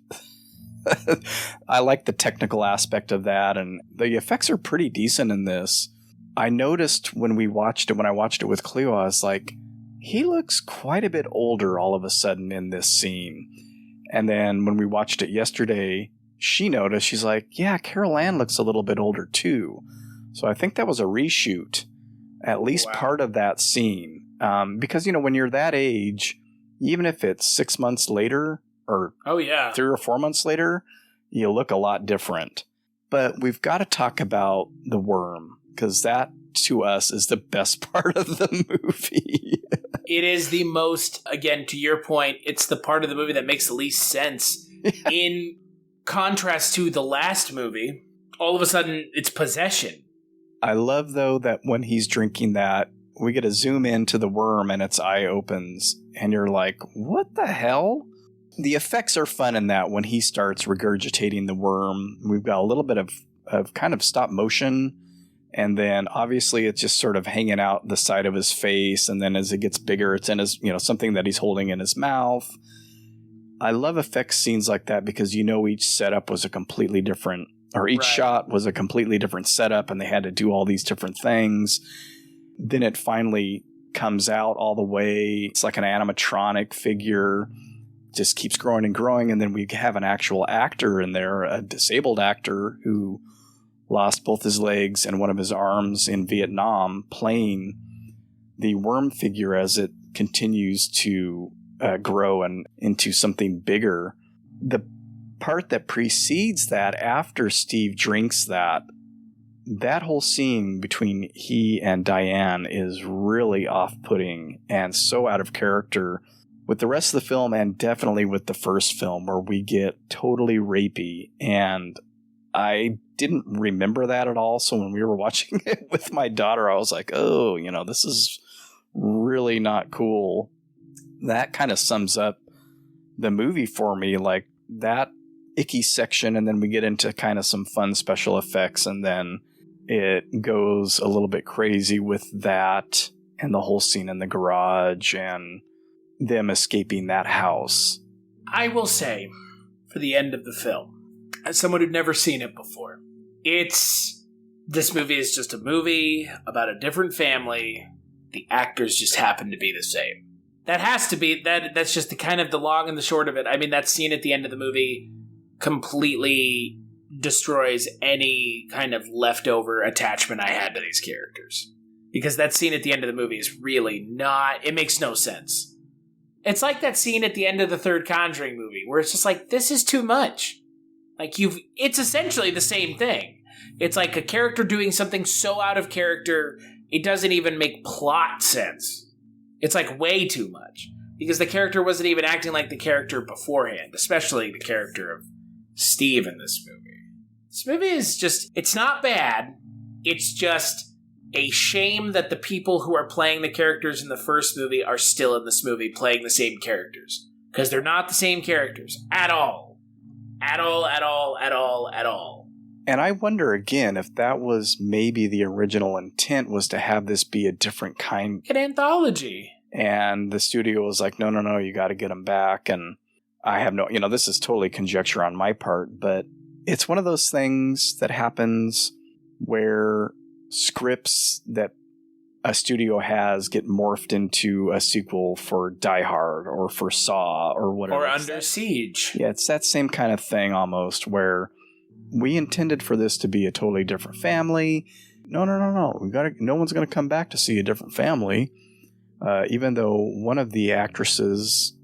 I like the technical aspect of that, and the effects are pretty decent in this. I noticed when I watched it with Cleo, I was like, he looks quite a bit older all of a sudden in this scene. And then when we watched it yesterday, she noticed, she's like, yeah, Carol Ann looks a little bit older too. So I think that was a reshoot, at least part of that scene. Because, when you're that age, even if it's 6 months later or 3 or 4 months later, you look a lot different. But we've got to talk about the worm, because that, to us, is the best part of the movie. It is the most, again, to your point, it's the part of the movie that makes the least sense. In contrast to the last movie, all of a sudden, it's possession. I love, though, that when he's drinking that, we get a zoom into the worm and its eye opens, and you're like, what the hell? The effects are fun in that when he starts regurgitating the worm. We've got a little bit of kind of stop motion, and then obviously it's just sort of hanging out the side of his face, and then as it gets bigger, it's in his, something that he's holding in his mouth. I love effects scenes like that because each setup was a completely different, or each shot was a completely different setup, and they had to do all these different things. Then it finally comes out all the way. It's like an animatronic figure. Just keeps growing and growing, and then we have an actual actor in there, a disabled actor who lost both his legs and one of his arms in Vietnam, playing the worm figure as it continues to grow and into something bigger. The part that precedes that, after Steve drinks that whole scene between he and Diane is really off-putting and so out of character with the rest of the film, and definitely with the first film, where we get totally rapey. And I didn't remember that at all. So when we were watching it with my daughter, I was like, oh, this is really not cool. That kind of sums up the movie for me, like that icky section. And then we get into kind of some fun special effects, and then it goes a little bit crazy with that and the whole scene in the garage and them escaping that house. I will say, for the end of the film, as someone who'd never seen it before, this movie is just a movie about a different family. The actors just happen to be the same. That has to be, that's just the kind of the long and the short of it. I mean, that scene at the end of the movie completely destroys any kind of leftover attachment I had to these characters. Because that scene at the end of the movie is really not, it makes no sense. It's like that scene at the end of the third Conjuring movie, where it's just like, this is too much. Like, it's essentially the same thing. It's like a character doing something so out of character, it doesn't even make plot sense. It's like way too much. Because the character wasn't even acting like the character beforehand, especially the character of Steve in this movie. This movie is just, it's not bad. It's just a shame that the people who are playing the characters in the first movie are still in this movie playing the same characters. Because they're not the same characters. At all. At all, at all, at all, at all. And I wonder again if that was maybe the original intent, was to have this be a different kind. An anthology. And the studio was like, no, you got to get them back. And I have no, this is totally conjecture on my part, but it's one of those things that happens where scripts that a studio has get morphed into a sequel for Die Hard or for Saw or whatever. Or Under Siege. Yeah, it's that same kind of thing almost, where we intended for this to be a totally different family. No. No one's going to come back to see a different family. Even though one of the actresses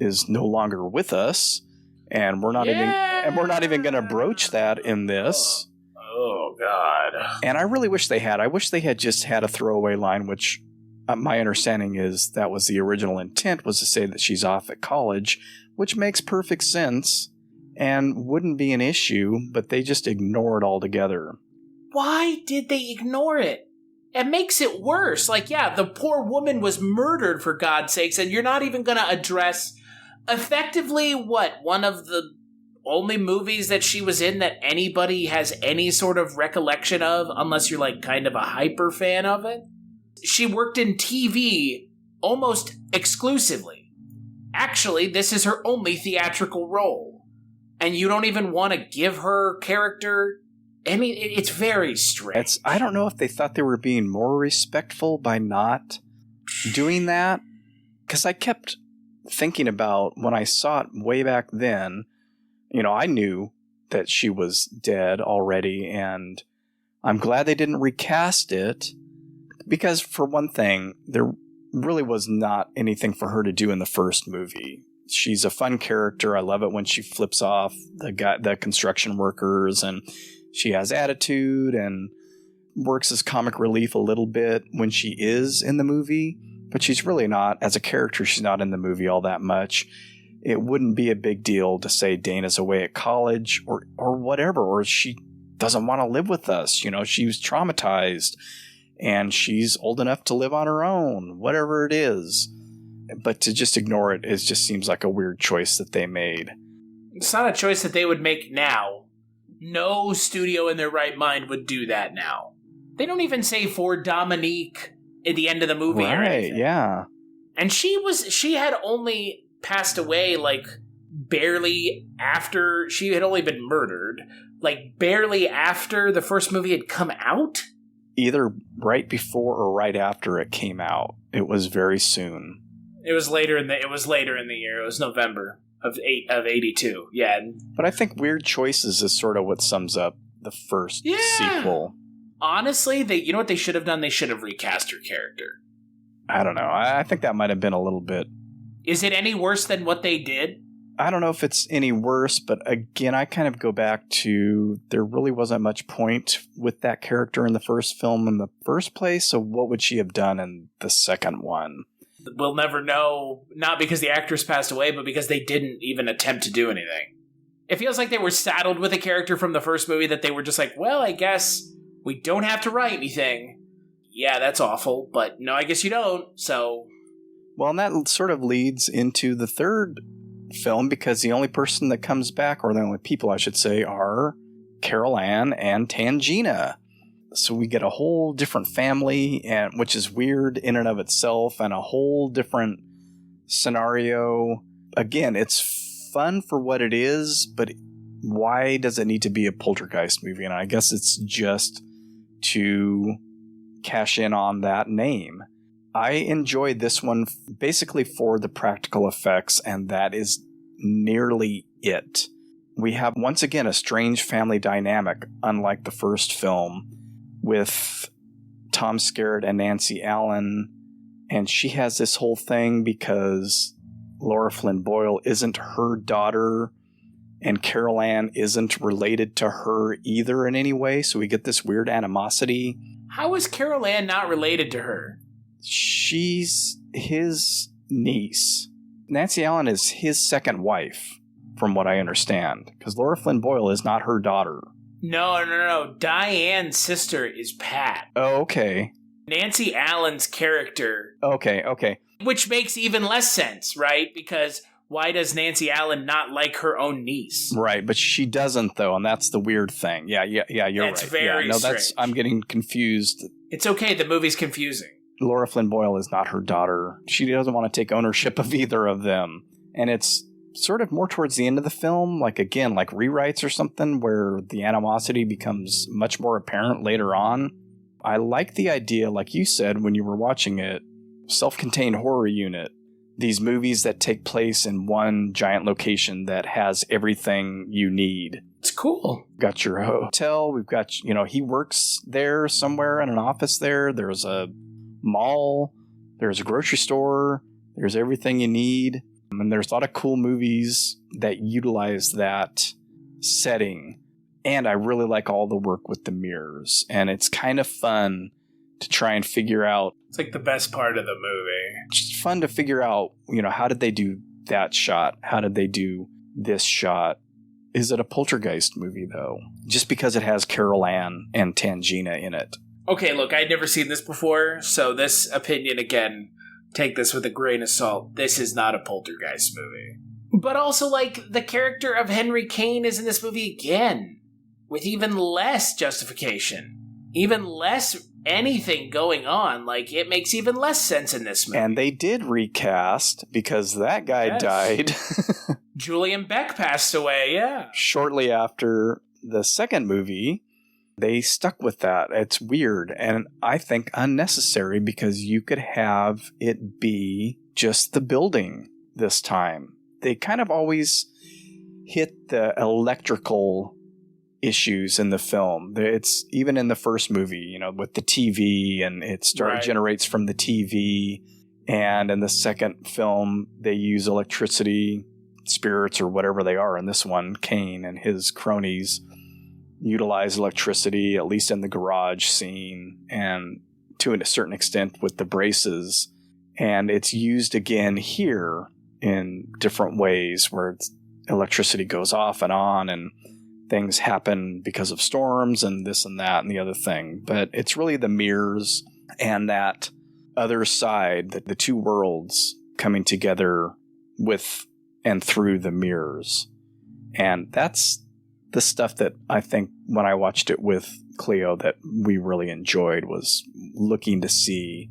is no longer with us, and we're not even going to broach that in this. Oh, God. And I really wish they had. I wish they had just had a throwaway line, which my understanding is that was the original intent, was to say that she's off at college, which makes perfect sense and wouldn't be an issue, but they just ignore it altogether. Why did they ignore it? It makes it worse. Like, yeah, the poor woman was murdered, for God's sakes, and you're not even going to address effectively one of the only movies that she was in that anybody has any sort of recollection of, unless you're like kind of a hyper fan of it. She worked in TV almost exclusively. Actually, this is her only theatrical role. And you don't even want to give her character. I mean, it's very strange. I don't know if they thought they were being more respectful by not doing that. Because I kept thinking about, when I saw it way back then, I knew that she was dead already, and I'm glad they didn't recast it, because for one thing, really was not anything for her to do in the first movie. She's a fun character. I love it when she flips off the construction workers, and she has attitude and works as comic relief a little bit when she is in the movie, but she's really not, as a character, she's not in the movie all that much. It wouldn't be a big deal to say Dana's away at college or whatever, or she doesn't want to live with us. You know, she was traumatized and she's old enough to live on her own, whatever it is. But to just ignore it just seems like a weird choice that they made. It's not a choice that they would make now. No studio in their right mind would do that now. They don't even say for Dominique at the end of the movie or anything. Yeah. And she had only passed away like barely after she had only been murdered, like barely after the first movie had come out. Either right before or right after it came out. It was very soon. It was later in the year. It was November of 82. Yeah. But I think weird choices is sort of what sums up the first sequel. Honestly, you know what they should have done? They should have recast her character. I don't know. I think that might have been a little bit. Is it any worse than what they did? I don't know if it's any worse, but again, I kind of go back to there really wasn't much point with that character in the first film in the first place, so what would she have done in the second one? We'll never know, not because the actress passed away, but because they didn't even attempt to do anything. It feels like they were saddled with a character from the first movie that they were just like, well, I guess we don't have to write anything. Yeah, that's awful, but no, I guess you don't, so... Well, and that sort of leads into the third film, because the only person that comes back, or the only people, I should say, are Carol Ann and Tangina. So we get a whole different family, and which is weird in and of itself, and a whole different scenario. Again, it's fun for what it is, but why does it need to be a Poltergeist movie? And I guess it's just to cash in on that name. I enjoyed this one basically for the practical effects, and that is nearly it. We have, once again, a strange family dynamic, unlike the first film, with Tom Skerritt and Nancy Allen, and she has this whole thing because Laura Flynn Boyle isn't her daughter, and Carol Ann isn't related to her either in any way, so we get this weird animosity. How is Carol Ann not related to her? She's his niece. Nancy Allen is his second wife, from what I understand, because Laura Flynn Boyle is not her daughter. No. Diane's sister is Pat. Oh, okay. Nancy Allen's character. Okay. Which makes even less sense, right? Because why does Nancy Allen not like her own niece? Right, but she doesn't, though, and that's the weird thing. Yeah, you're right. That's very strange. I'm getting confused. It's okay, the movie's confusing. Laura Flynn Boyle is not her daughter. She doesn't want to take ownership of either of them. And it's sort of more towards the end of the film, like rewrites or something, where the animosity becomes much more apparent later on. I like the idea, like you said when you were watching it, self-contained horror unit. These movies that take place in one giant location that has everything you need. It's cool. Got your hotel. We've got, he works there somewhere in an office there. There's a mall. There's a grocery store. There's everything you need. And there's a lot of cool movies that utilize that setting. And I really like all the work with the mirrors. And it's kind of fun to try and figure out. It's like the best part of the movie. It's fun to figure out, how did they do that shot? How did they do this shot? Is it a Poltergeist movie, though? Just because it has Carol Ann and Tangina in it. Okay, look, I'd never seen this before, so this opinion, again, take this with a grain of salt. This is not a Poltergeist movie. But also, the character of Henry Kane is in this movie again, with even less justification. Even less anything going on. It makes even less sense in this movie. And they did recast, because that guy died. Julian Beck passed away, yeah. Shortly after the second movie, they stuck with that. It's weird, and I think unnecessary, because you could have it be just the building this time. They kind of always hit the electrical issues in the film. It's even in the first movie, with the TV, and it generates from the TV, And in the second film, they use electricity, spirits, or whatever they are. In this one, Kane and his cronies utilize electricity, at least in the garage scene, and to a certain extent with the braces. And it's used again here in different ways where electricity goes off and on and things happen because of storms and this and that and the other thing. But it's really the mirrors and that other side, the two worlds coming together with and through the mirrors. And that's the stuff that I think when I watched it with Cleo that we really enjoyed, was looking to see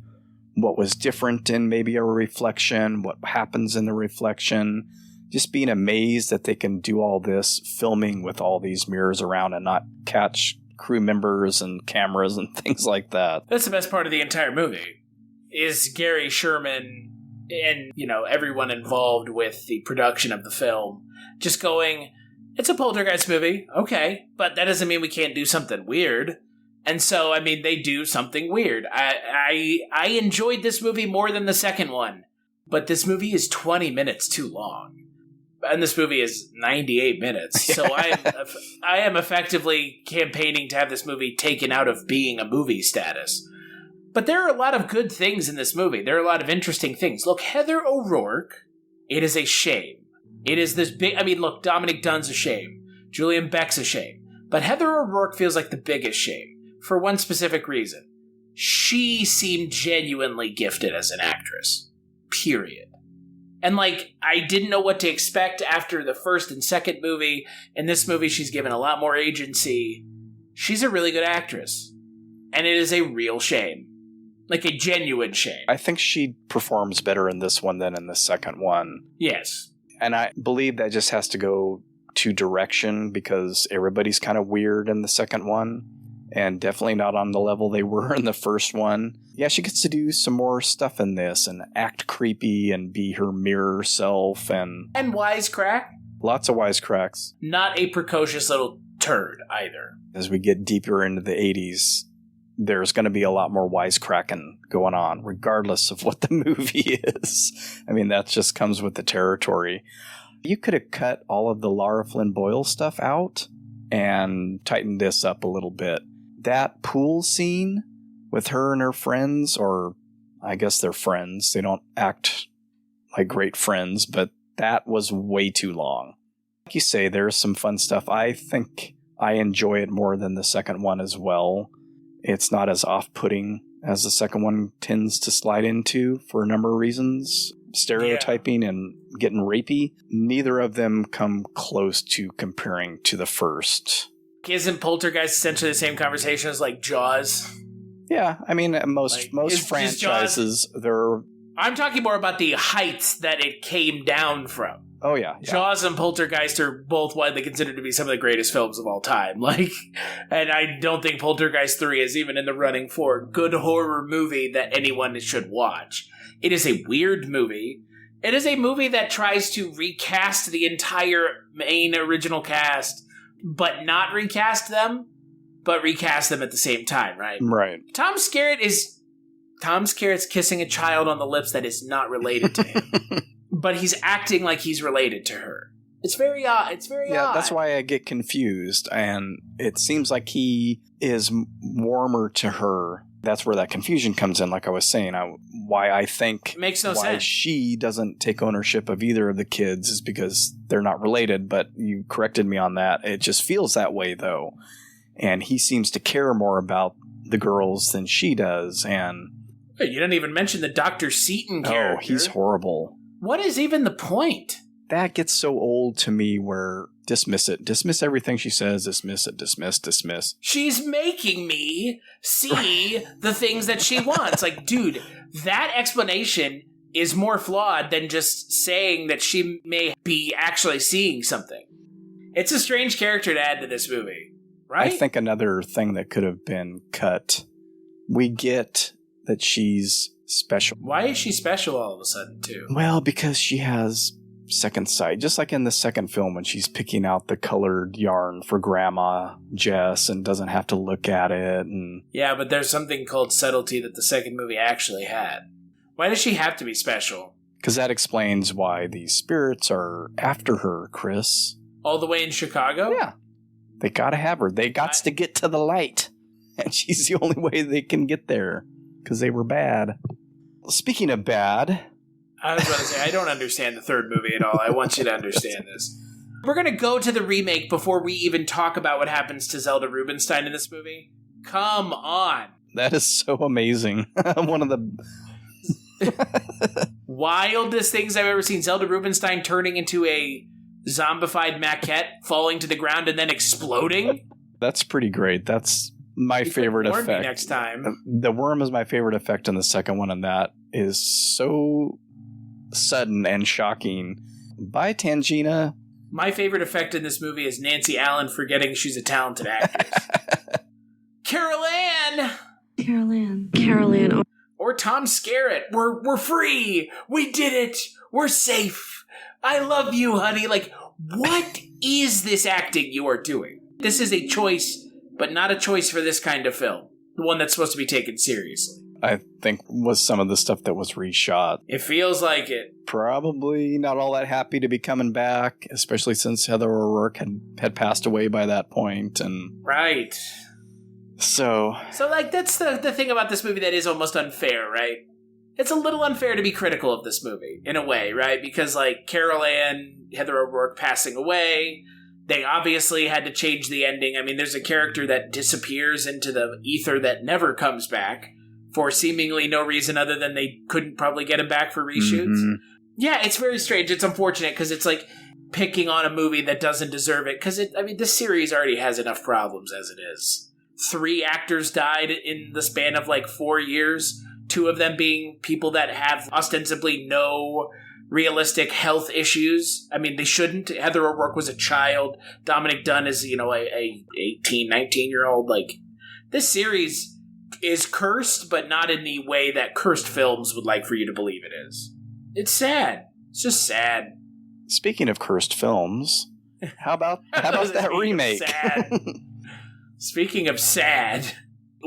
what was different in maybe a reflection, what happens in the reflection, just being amazed that they can do all this filming with all these mirrors around and not catch crew members and cameras and things like that. That's the best part of the entire movie, is Gary Sherman and, you know, everyone involved with the production of the film just going, it's a Poltergeist movie, okay, but that doesn't mean we can't do something weird. And so, I mean, they do something weird. I enjoyed this movie more than the second one, but this movie is 20 minutes too long. And this movie is 98 minutes. So I am effectively campaigning to have this movie taken out of being a movie status. But there are a lot of good things in this movie. There are a lot of interesting things. Look, Heather O'Rourke, it is a shame. It is this big... I mean, look, Dominic Dunn's a shame. Julian Beck's a shame. But Heather O'Rourke feels like the biggest shame. For one specific reason. She seemed genuinely gifted as an actress. Period. And, like, I didn't know what to expect after the first and second movie. In this movie, she's given a lot more agency. She's a really good actress. And it is a real shame. Like, a genuine shame. I think she performs better in this one than in the second one. Yes. And I believe that just has to go to direction, because everybody's kind of weird in the second one. And definitely not on the level they were in the first one. Yeah, she gets to do some more stuff in this and act creepy and be her mirror self and wisecrack. Lots of wisecracks. Not a precocious little turd either. As we get deeper into the 80s, there's going to be a lot more wisecracking going on, regardless of what the movie is. I mean, that just comes with the territory. You could have cut all of the Lara Flynn Boyle stuff out and tightened this up a little bit. That pool scene with her and her friends, or I guess they're friends. They don't act like great friends, but that was way too long. Like you say, there's some fun stuff. I think I enjoy it more than the second one as well. It's not as off-putting as the second one tends to slide into for a number of reasons. Stereotyping and getting rapey. Neither of them come close to comparing to the first. Isn't Poltergeist essentially the same conversation as, like, Jaws? Yeah, I mean, most franchises, they're... I'm talking more about the heights that it came down from. Oh, yeah. Jaws and Poltergeist are both widely considered to be some of the greatest films of all time. Like, and I don't think Poltergeist 3 is even in the running for a good horror movie that anyone should watch. It is a weird movie. It is a movie that tries to recast the entire main original cast, but not recast them, but recast them at the same time, right? Right. Tom Skerritt's kissing a child on the lips that is not related to him. But he's acting like he's related to her. It's very odd. Yeah, that's why I get confused. And it seems like he is warmer to her. That's where that confusion comes in, like I was saying. Why I think makes no why sense. She doesn't take ownership of either of the kids is because they're not related, but you corrected me on that. It just feels that way, though. And he seems to care more about the girls than she does. And you didn't even mention the Dr. Seaton character. Oh, he's horrible. What is even the point? That gets so old to me where dismiss it. Dismiss everything she says. Dismiss it. Dismiss. She's making me see the things that she wants. Like, dude, that explanation is more flawed than just saying that she may be actually seeing something. It's a strange character to add to this movie, right? I think another thing that could have been cut, we get that she's special. Why is she special all of a sudden, too? Well, because she has second sight. Just like in the second film when she's picking out the colored yarn for Grandma Jess and doesn't have to look at it. And yeah, but there's something called subtlety that the second movie actually had. Why does she have to be special? Because that explains why the spirits are after her, Chris. All the way in Chicago? Yeah. They gotta have her. They got to get to the light. And she's the only way they can get there. Because they were bad. Speaking of bad... I was about to say, I don't understand the third movie at all. I want you to understand this. We're going to go to the remake before we even talk about what happens to Zelda Rubinstein in this movie. Come on. That is so amazing. One of the... wildest things I've ever seen. Zelda Rubinstein turning into a zombified maquette, falling to the ground, and then exploding. That's pretty great. That's my favorite effect. Me next time. The worm is my favorite effect in the second one, and that is so sudden and shocking. Bye, Tangina. My favorite effect in this movie is Nancy Allen forgetting she's a talented actress. Carol Ann! Carol Ann. Or Tom Skerritt. We're free! We did it! We're safe! I love you, honey! Like, what is this acting you are doing? This is a choice, but not a choice for this kind of film. The one that's supposed to be taken seriously. I think was some of the stuff that was reshot. It feels like it. Probably not all that happy to be coming back, especially since Heather O'Rourke had passed away by that point. And right. So like, that's the thing about this movie that is almost unfair, right? It's a little unfair to be critical of this movie, in a way, right? Because, like, Carol Ann, Heather O'Rourke passing away, they obviously had to change the ending. I mean, there's a character that disappears into the ether that never comes back for seemingly no reason other than they couldn't probably get him back for reshoots. Mm-hmm. Yeah, it's very strange. It's unfortunate because it's like picking on a movie that doesn't deserve it. Because, this series already has enough problems as it is. 3 actors died in the span of like 4 years. 2 of them being people that have ostensibly no realistic health issues. I mean, they shouldn't. Heather O'Rourke was a child. Dominic Dunn is, a 18, 19-year-old. Like, this series is cursed, but not in the way that cursed films would like for you to believe it is. It's sad. It's just sad. Speaking of cursed films, how about that remake? Sad. Speaking of sad,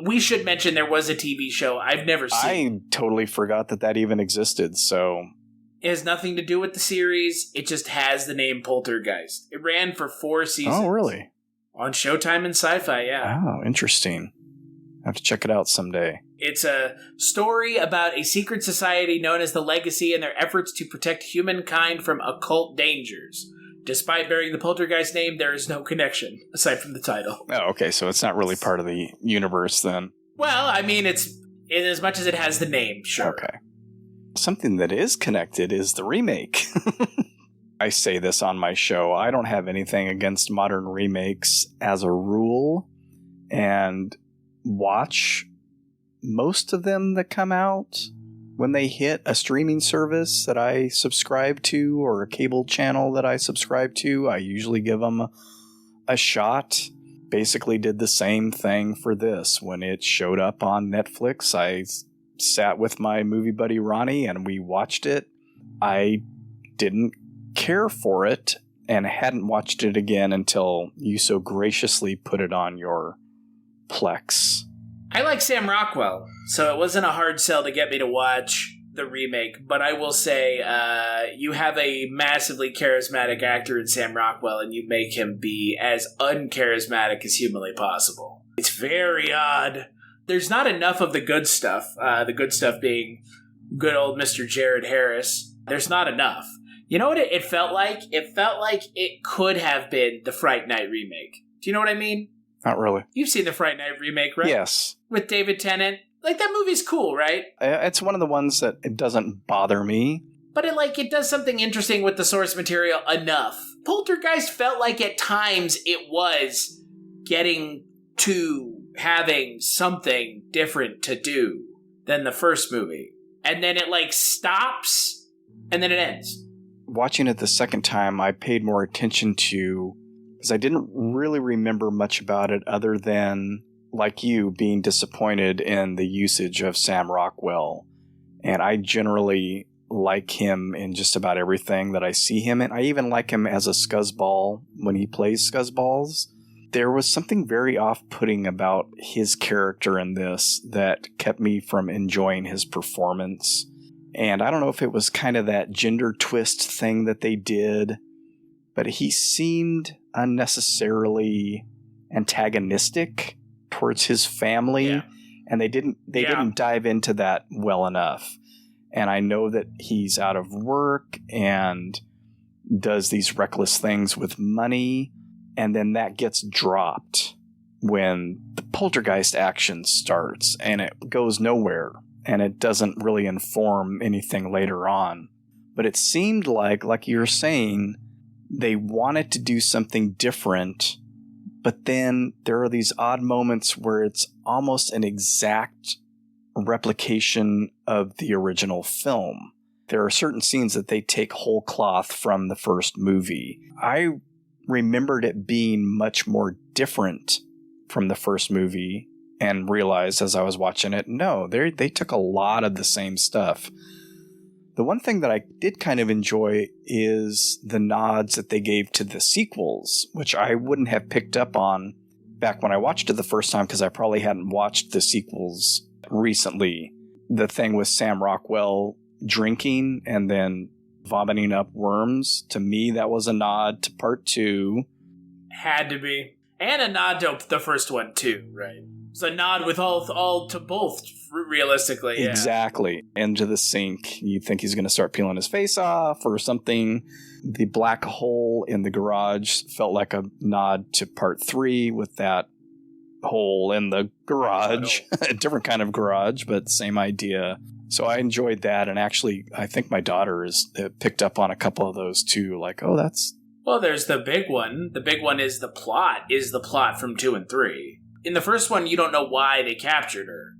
we should mention there was a TV show I've never seen. I totally forgot that even existed, so... It has nothing to do with the series. It just has the name Poltergeist. It ran for 4 seasons. Oh, really? On Showtime and Sci-Fi, yeah. Oh, interesting. I have to check it out someday. It's a story about a secret society known as the Legacy and their efforts to protect humankind from occult dangers. Despite bearing the Poltergeist name, there is no connection, aside from the title. Oh, okay, so it's not really part of the universe, then. Well, I mean, it's in as much as it has the name, sure. Okay. Something that is connected is the remake. I say this on my show. I don't have anything against modern remakes as a rule, and watch most of them that come out when they hit a streaming service that I subscribe to or a cable channel that I subscribe to. I usually give them a shot. Basically did the same thing for this. When it showed up on Netflix, I sat with my movie buddy Ronnie and we watched it. I didn't care for it and hadn't watched it again until you so graciously put it on your Plex. I like Sam Rockwell, so it wasn't a hard sell to get me to watch the remake, but I will say you have a massively charismatic actor in Sam Rockwell and you make him be as uncharismatic as humanly possible. It's very odd. There's not enough of the good stuff being good old Mr. Jared Harris. There's not enough. You know what it felt like? It felt like it could have been the Fright Night remake. Do you know what I mean? Not really. You've seen the Fright Night remake, right? Yes. With David Tennant. Like, that movie's cool, right? It's one of the ones that it doesn't bother me. But it does something interesting with the source material enough. Poltergeist felt like at times it was getting to having something different to do than the first movie. And then it, stops, and then it ends. Watching it the second time, I paid more attention to... because I didn't really remember much about it other than, like you, being disappointed in the usage of Sam Rockwell. And I generally like him in just about everything that I see him in. I even like him as a scuzzball when he plays scuzzballs. There was something very off-putting about his character in this that kept me from enjoying his performance. And I don't know if it was kind of that gender twist thing that they did, but he seemed unnecessarily antagonistic towards his family, and they didn't dive into that well enough. And I know that he's out of work and does these reckless things with money, and then that gets dropped when the Poltergeist action starts, and it goes nowhere, and it doesn't really inform anything later on. But it seemed like you were saying, they wanted to do something different, but then there are these odd moments where it's almost an exact replication of the original film. There are certain scenes that they take whole cloth from the first movie. I remembered it being much more different from the first movie and realized as I was watching it, no, they took a lot of the same stuff. The one thing that I did kind of enjoy is the nods that they gave to the sequels, which I wouldn't have picked up on back when I watched it the first time because I probably hadn't watched the sequels recently. The thing with Sam Rockwell drinking and then vomiting up worms, to me that was a nod to part 2. Had to be. And a nod to the first one too, right? It's a nod with all to both, realistically. Yeah. Exactly. Into the sink. You think he's going to start peeling his face off or something. The black hole in the garage felt like a nod to part 3 with that hole in the garage. A different kind of garage, but same idea. So I enjoyed that, and actually I think my daughter has picked up on a couple of those too. Like, oh, that's... Well, there's the big one. The big one is the plot from 2 and 3. In the first one, you don't know why they captured her.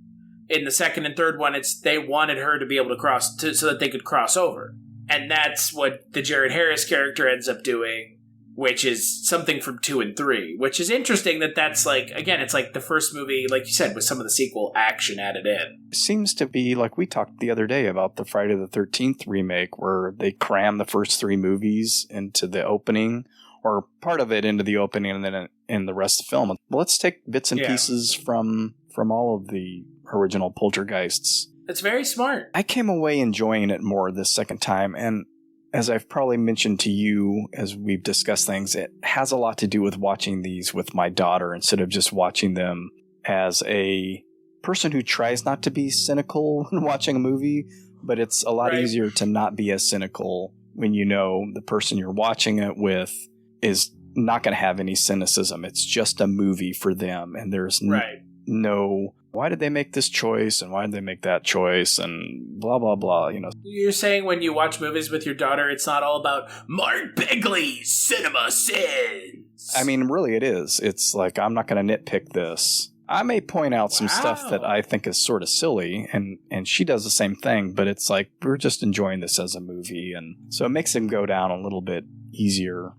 In the second and third one, it's they wanted her to be able to so that they could cross over. And that's what the Jared Harris character ends up doing, which is something from 2 and 3, which is interesting that's like, again, it's like the first movie, like you said, with some of the sequel action added in. It seems to be, like we talked the other day about the Friday the 13th remake, where they cram the first 3 movies into the opening, or part of it into the opening, and then in the rest of the film. Well, let's take bits and pieces from all of the original Poltergeists. It's very smart. I came away enjoying it more this second time, and as I've probably mentioned to you as we've discussed things, it has a lot to do with watching these with my daughter instead of just watching them as a person who tries not to be cynical when watching a movie, but it's a lot easier to not be as cynical when you know the person you're watching it with is not going to have any cynicism. It's just a movie for them, and there's no, why did they make this choice, and why did they make that choice, and blah, blah, blah, you know. You're saying when you watch movies with your daughter, it's not all about Mark Begley's cinema sins. I mean, really it is. It's like, I'm not going to nitpick this. I may point out some stuff that I think is sort of silly, and she does the same thing, but it's like, we're just enjoying this as a movie, and so it makes him go down a little bit easier,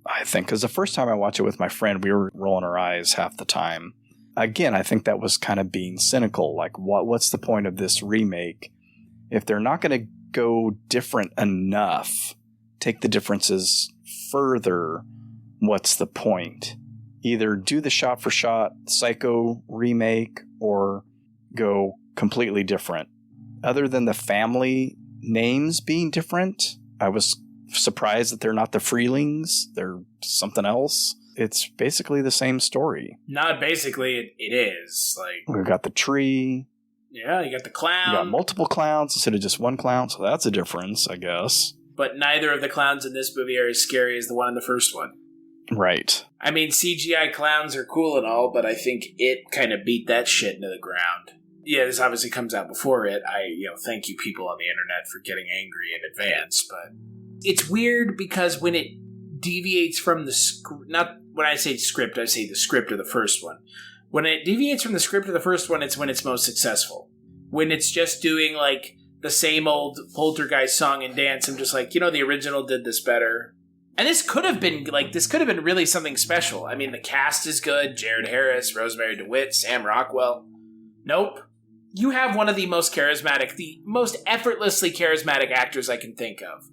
I think, because the first time I watched it with my friend, we were rolling our eyes half the time. Again, I think that was kind of being cynical. Like, what's the point of this remake? If they're not going to go different enough, take the differences further, what's the point? Either do the shot-for-shot Psycho remake or go completely different. Other than the family names being different, I was surprised that they're not the Freelings. They're something else. It's basically the same story. Not basically, it is. Like, we've got the tree. Yeah, you got the clown. You got multiple clowns instead of just one clown, so that's a difference, I guess. But neither of the clowns in this movie are as scary as the one in the first one. Right. I mean, CGI clowns are cool and all, but I think it kind of beat that shit into the ground. Yeah, this obviously comes out before it. Thank you people on the internet for getting angry in advance, but it's weird because when it deviates from the script, not when I say script, I say the script of the first one. When it deviates from the script of the first one, it's when it's most successful. When it's just doing like the same old Poltergeist song and dance, I'm just like, the original did this better. And this could have been really something special. I mean, the cast is good. Jared Harris, Rosemary DeWitt, Sam Rockwell. Nope. You have one of the most charismatic, the most effortlessly charismatic actors I can think of,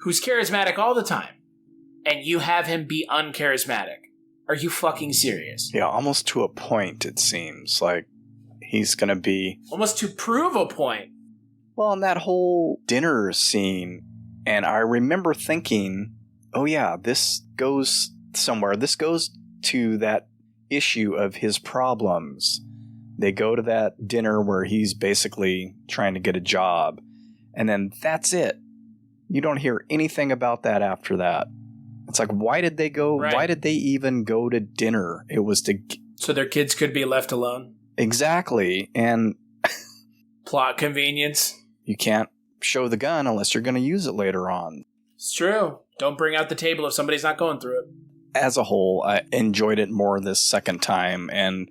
who's charismatic all the time. And you have him be uncharismatic. Are you fucking serious? Yeah, almost to a point, it seems. Like, he's going to be... Almost to prove a point. Well, in that whole dinner scene, and I remember thinking, oh yeah, this goes somewhere. This goes to that issue of his problems. They go to that dinner where he's basically trying to get a job, and then that's it. You don't hear anything about that after that. It's like, why did they go? Right. Why did they even go to dinner? It was to... So their kids could be left alone? Exactly. And... Plot convenience. You can't show the gun unless you're going to use it later on. It's true. Don't bring out the table if somebody's not going through it. As a whole, I enjoyed it more this second time. And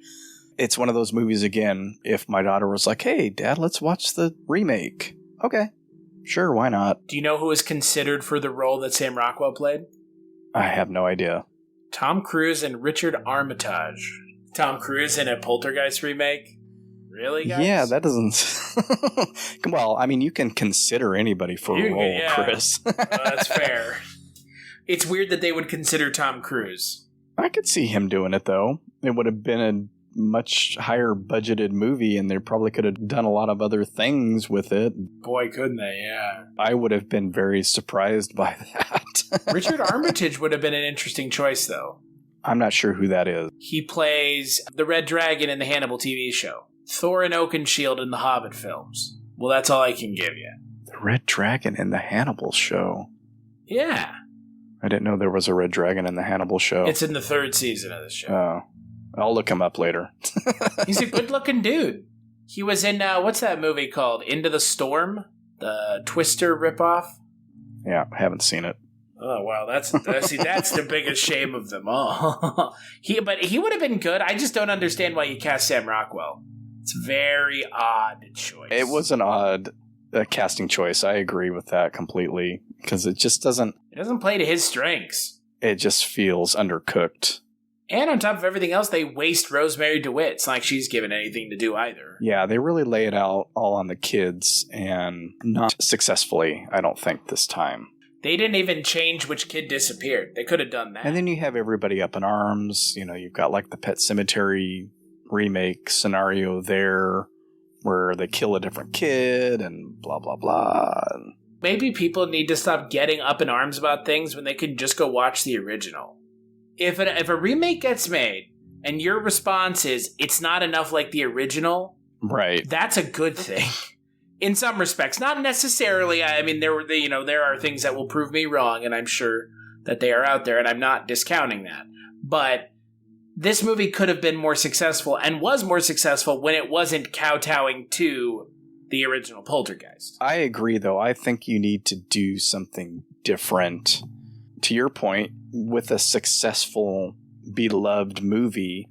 it's one of those movies, again, if my daughter was like, hey, Dad, let's watch the remake. Okay. Sure, why not? Do you know who was considered for the role that Sam Rockwell played? I have no idea. Tom Cruise and Richard Armitage. Tom Cruise in a Poltergeist remake? Really, guys? Yeah, that doesn't... Well, I mean, you can consider anybody for a role, Chris. That's fair. It's weird that they would consider Tom Cruise. I could see him doing it, though. It would have been a much higher budgeted movie, and they probably could have done a lot of other things with it. Boy, couldn't they, yeah. I would have been very surprised by that. Richard Armitage would have been an interesting choice, though. I'm not sure who that is. He plays the Red Dragon in the Hannibal TV show. Thorin Oakenshield in the Hobbit films. Well, that's all I can give you. The Red Dragon in the Hannibal show? Yeah. I didn't know there was a Red Dragon in the Hannibal show. It's in the 3rd season of the show. Oh. I'll look him up later. He's a good-looking dude. He was in, what's that movie called? Into the Storm? The Twister ripoff? Yeah, I haven't seen it. Oh, wow. That's the biggest shame of them all. But he would have been good. I just don't understand why you cast Sam Rockwell. It's a very odd choice. It was an odd casting choice. I agree with that completely. Because it just doesn't... It doesn't play to his strengths. It just feels undercooked. And on top of everything else, they waste Rosemary DeWitt. It's not like she's given anything to do either. Yeah, they really lay it out all on the kids, and not successfully, I don't think, this time. They didn't even change which kid disappeared. They could have done that. And then you have everybody up in arms. You know, you've got like the Pet Sematary remake scenario there, where they kill a different kid, and blah, blah, blah. Maybe people need to stop getting up in arms about things when they can just go watch the original. If a remake gets made and your response is it's not enough like the original, right? That's a good thing. In some respects, not necessarily. I mean, there are things that will prove me wrong, and I'm sure that they are out there, and I'm not discounting that. But this movie could have been more successful and was more successful when it wasn't kowtowing to the original Poltergeist. I agree, though. I think you need to do something different. To your point, with a successful, beloved movie,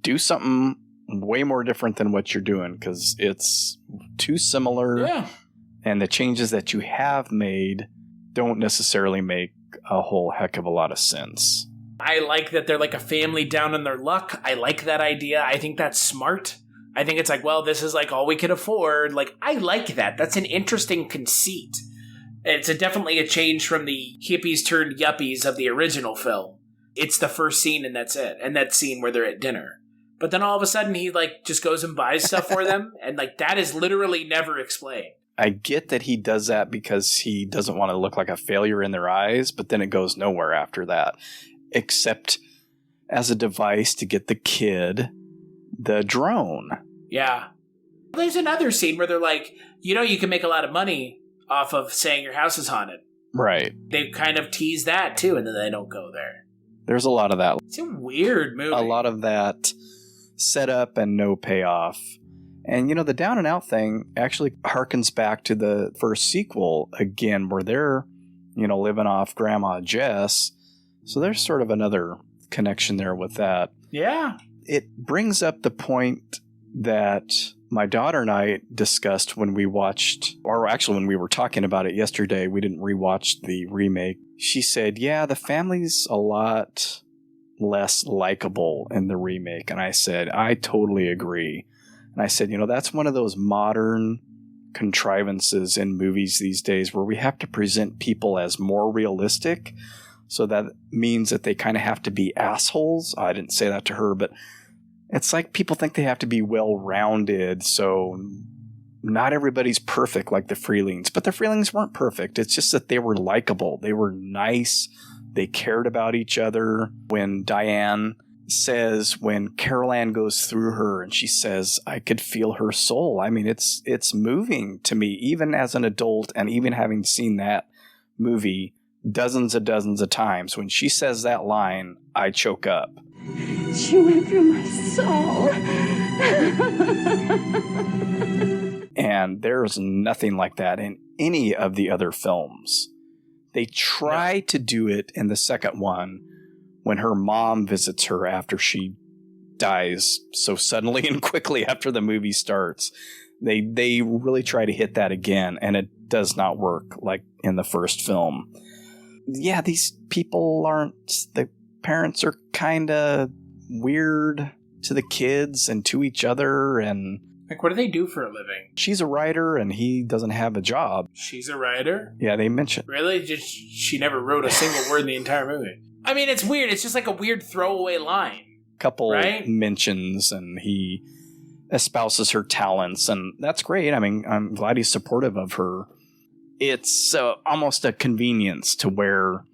do something way more different than what you're doing, because it's too similar. Yeah. And the changes that you have made don't necessarily make a whole heck of a lot of sense. I like that they're like a family down on their luck. I like that idea. I think that's smart. I think it's like, well, this is like all we could afford. Like, I like that. That's an interesting conceit. It's definitely a change from the hippies turned yuppies of the original film. It's the first scene and that's it. And that scene where they're at dinner. But then all of a sudden he like just goes and buys stuff for them. And like that is literally never explained. I get that he does that because he doesn't want to look like a failure in their eyes, but then it goes nowhere after that. Except as a device to get the kid the drone. Yeah. There's another scene where they're like, you can make a lot of money off of saying your house is haunted. Right. They kind of tease that too, and then they don't go there. There's a lot of that. It's a weird movie. A lot of that setup and no payoff. And, the down and out thing actually harkens back to the first sequel again, where they're, living off Grandma Jess. So there's sort of another connection there with that. Yeah. It brings up the point that my daughter and I discussed when we watched, or actually when we were talking about it yesterday. We didn't rewatch the remake. She said, yeah, the family's a lot less likable in the remake. And I said, I totally agree. And I said, that's one of those modern contrivances in movies these days where we have to present people as more realistic. So that means that they kind of have to be assholes. I didn't say that to her, but it's like people think they have to be well-rounded. So not everybody's perfect like the Freelings, but the Freelings weren't perfect. It's just that they were likable. They were nice. They cared about each other. When Diane says, when Carol Ann goes through her and she says, I could feel her soul. I mean, it's moving to me, even as an adult, and even having seen that movie dozens of times. When she says that line, I choke up. She went through my soul. And there's nothing like that in any of the other films. They try to do it in the second one when her mom visits her after she dies so suddenly and quickly after the movie starts. They really try to hit that again, and it does not work like in the first film. Yeah, these people the parents are kind of weird to the kids and to each other, and like, what do they do for a living? She's a writer and he doesn't have a job. She's a writer? Yeah, they mention. Really? She never wrote a single word in the entire movie. I mean, it's weird. It's just like a weird throwaway line. Couple mentions, and he espouses her talents, and that's great. I mean, I'm glad he's supportive of her. It's almost a convenience to where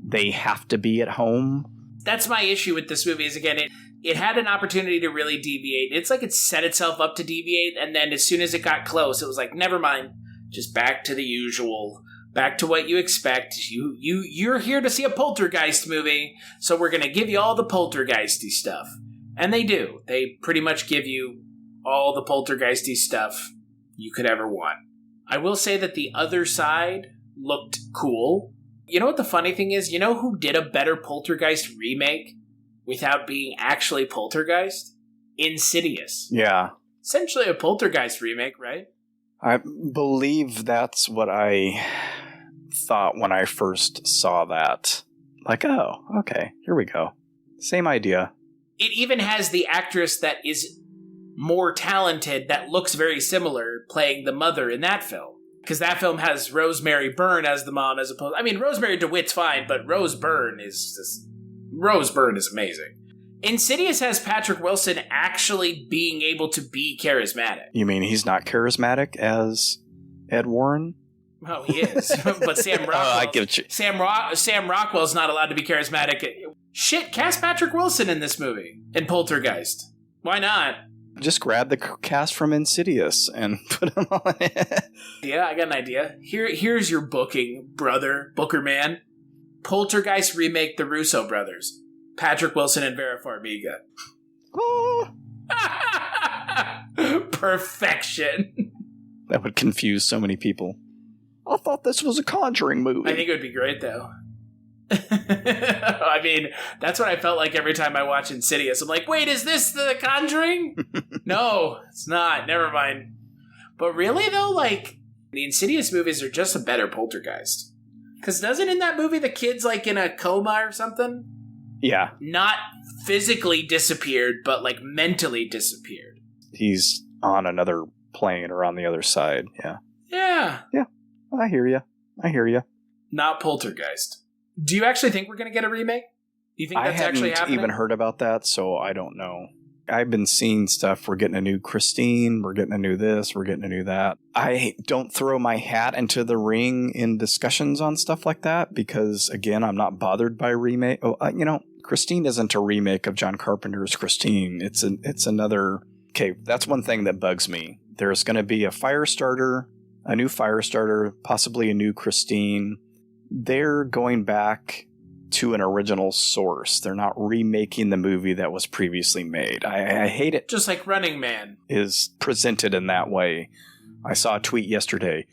they have to be at home. That's my issue with this movie is, again, it had an opportunity to really deviate. It's like it set itself up to deviate, and then as soon as it got close, it was like, never mind, just back to the usual, back to what you expect. You're here to see a Poltergeist movie, so we're going to give you all the Poltergeisty stuff. And they do. They pretty much give you all the Poltergeisty stuff you could ever want. I will say that the other side looked cool. You know what the funny thing is? You know who did a better Poltergeist remake without being actually Poltergeist? Insidious. Yeah. Essentially a Poltergeist remake, right? I believe that's what I thought when I first saw that. Like, oh, okay, here we go. Same idea. It even has the actress that is more talented that looks very similar playing the mother in that film. Because that film has Rosemary Byrne as the mom, as opposed... I mean, Rosemary DeWitt's fine, but Rose Byrne is amazing. Insidious has Patrick Wilson actually being able to be charismatic. You mean he's not charismatic as Ed Warren? Oh, he is. But Sam Rockwell... I get you. Sam Rockwell's not allowed to be charismatic. Shit, cast Patrick Wilson in this movie. In Poltergeist. Why not? Just grab the cast from Insidious and put them on it. Yeah, I got an idea. Here's your booking, Booker man. Poltergeist remake The Russo brothers. Patrick Wilson and Vera Farmiga. Oh. Perfection. That would confuse so many people. I thought this was a Conjuring movie. I think it would be great, though. I mean, that's what I felt like every time I watch Insidious. I'm like, wait, is this The Conjuring? No, it's not. Never mind. But really, though, like, the Insidious movies are just a better Poltergeist. Because doesn't in that movie the kid's, like, in a coma or something? Yeah. Not physically disappeared, but, like, mentally disappeared. He's on another plane or on the other side, yeah. Yeah. Yeah, I hear you. Not Poltergeist. Do you actually think we're going to get a remake? Do you think that's actually happening? I haven't even heard about that, so I don't know. I've been seeing stuff. We're getting a new Christine. We're getting a new this. We're getting a new that. I don't throw my hat into the ring in discussions on stuff like that because, again, I'm not bothered by remake. Christine isn't a remake of John Carpenter's Christine. It's another... Okay, that's one thing that bugs me. There's going to be a new Firestarter, possibly a new Christine. They're going back to an original source. They're not remaking the movie that was previously made. I hate it. Just like Running Man is presented in that way. I saw a tweet yesterday.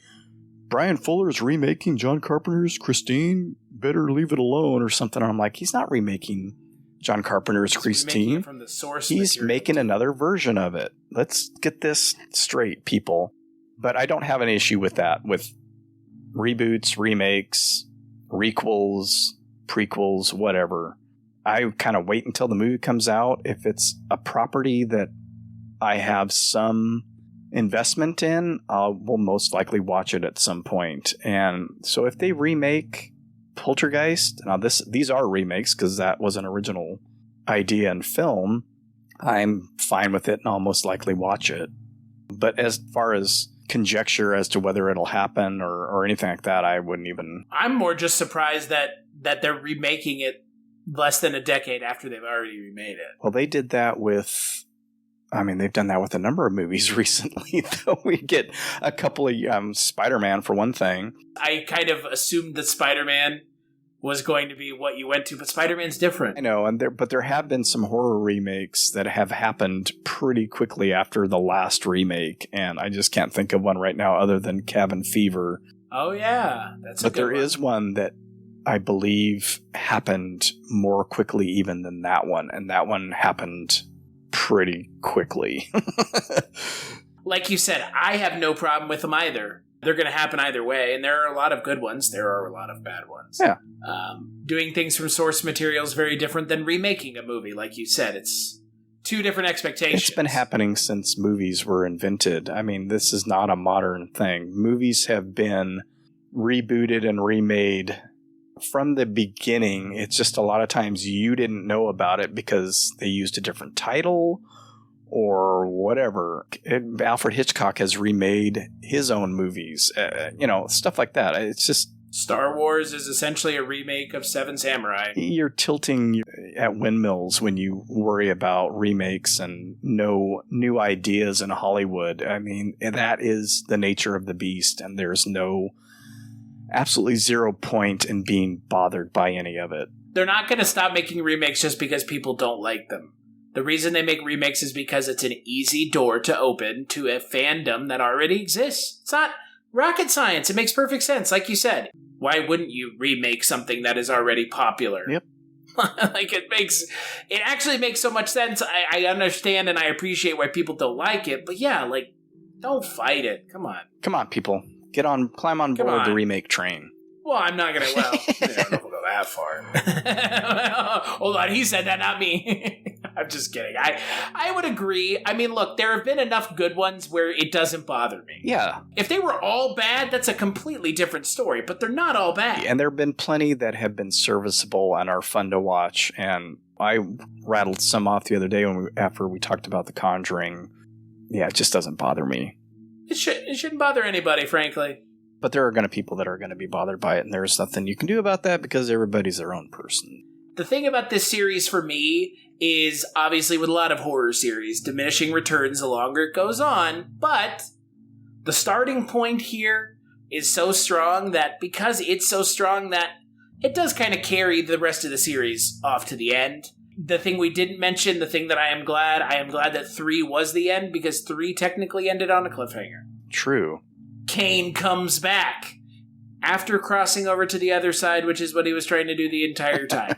Brian Fuller's remaking John Carpenter's Christine. Better leave it alone or something. I'm like, he's not remaking John Carpenter's Christine. From the source he's material. Making another version of it. Let's get this straight, people. But I don't have an issue with that. With reboots, remakes, requels, prequels, whatever. I kind of wait until the movie comes out. If it's a property that I have some investment in, we'll most likely watch it at some point. And so if they remake Poltergeist, now these are remakes because that was an original idea in film, I'm fine with it and I'll most likely watch it. But as far as conjecture as to whether it'll happen or anything like that. I wouldn't even... I'm more just surprised that they're remaking it less than a decade after they've already remade it. Well, they did that with... they've done that with a number of movies recently, though. We get a couple of... Spider-Man, for one thing. I kind of assumed that Spider-Man was going to be what you went to, but Spider-Man's different. I know, but there have been some horror remakes that have happened pretty quickly after the last remake, and I just can't think of one right now other than Cabin Fever. Oh, yeah. But there is one that I believe happened more quickly even than that one, and that one happened pretty quickly. Like you said, I have no problem with them either. They're going to happen either way, and there are a lot of good ones. There are a lot of bad ones. Yeah. Doing things from source material is very different than remaking a movie. Like you said, it's two different expectations. It's been happening since movies were invented. This is not a modern thing. Movies have been rebooted and remade from the beginning. It's just a lot of times you didn't know about it because they used a different title or whatever. Alfred Hitchcock has remade his own movies, stuff like that. It's just... Star Wars is essentially a remake of Seven Samurai. You're tilting at windmills when you worry about remakes and no new ideas in Hollywood. That is the nature of the beast, and there's absolutely zero point in being bothered by any of it. They're not going to stop making remakes just because people don't like them. The reason they make remakes is because it's an easy door to open to a fandom that already exists. It's not rocket science. It makes perfect sense. Like you said, why wouldn't you remake something that is already popular? Yep. It actually makes so much sense. I understand and I appreciate why people don't like it, but yeah, don't fight it. Come on. Come on, people. Climb on board the remake train. Well, I'm not going to, I don't know if we'll go that far. Hold on, he said that, not me. I'm just kidding. I would agree. Look, there have been enough good ones where it doesn't bother me. Yeah. If they were all bad, that's a completely different story, but they're not all bad. And there have been plenty that have been serviceable and are fun to watch, and I rattled some off the other day after we talked about The Conjuring. Yeah, it just doesn't bother me. It shouldn't bother anybody, frankly. But there are going to be people that are going to be bothered by it, and there's nothing you can do about that because everybody's their own person. The thing about this series for me is, obviously with a lot of horror series, diminishing returns the longer it goes on, but the starting point here is so strong that because it's so strong that it does kind of carry the rest of the series off to the end. The thing we didn't mention, the thing that I am glad that 3 was the end because 3 technically ended on a cliffhanger. True. Kane comes back after crossing over to the other side, which is what he was trying to do the entire time.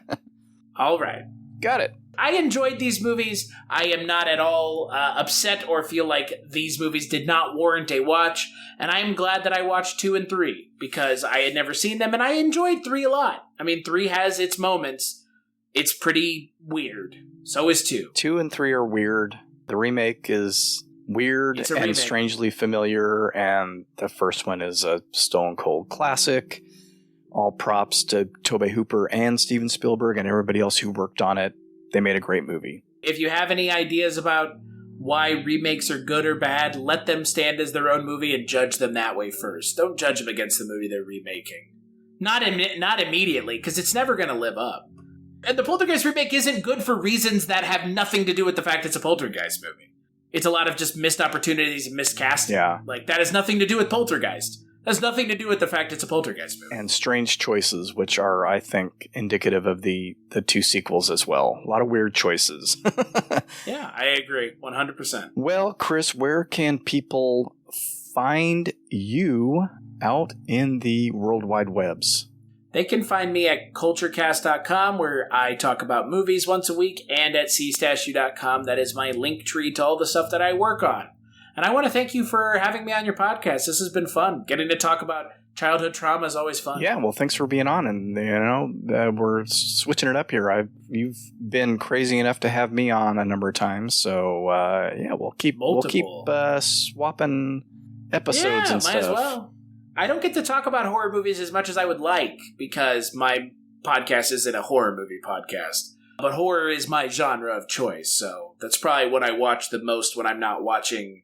All right. Got it. I enjoyed these movies. I am not at all upset or feel like these movies did not warrant a watch. And I am glad that I watched 2 and 3 because I had never seen them and I enjoyed 3 a lot. 3 has its moments. It's pretty weird. So is 2. 2 and 3 are weird. The remake is weird and strangely familiar, and the first one is a stone cold classic. All props to Tobe Hooper and Steven Spielberg and everybody else who worked on it. They made a great movie. If you have any ideas about why remakes are good or bad, let them stand as their own movie and judge them that way first. Don't judge them against the movie they're remaking. Not immediately, because it's never going to live up. And the Poltergeist remake isn't good for reasons that have nothing to do with the fact it's a Poltergeist movie. It's a lot of just missed opportunities and miscasting. Yeah. That has nothing to do with Poltergeist. That has nothing to do with the fact it's a Poltergeist movie. And strange choices, which are, I think, indicative of the 2 sequels as well. A lot of weird choices. Yeah, I agree. 100%. Well, Chris, where can people find you out in the World Wide Webs? They can find me at Kulturecast.com, where I talk about movies once a week, and at Stachiw.com. That is my link tree to all the stuff that I work on. And I want to thank you for having me on your podcast. This has been fun. Getting to talk about childhood trauma is always fun. Yeah, well, thanks for being on. And, we're switching it up here. You've been crazy enough to have me on a number of times. So, we'll keep swapping episodes and stuff. Yeah, might as well. I don't get to talk about horror movies as much as I would like because my podcast isn't a horror movie podcast. But horror is my genre of choice, so that's probably what I watch the most when I'm not watching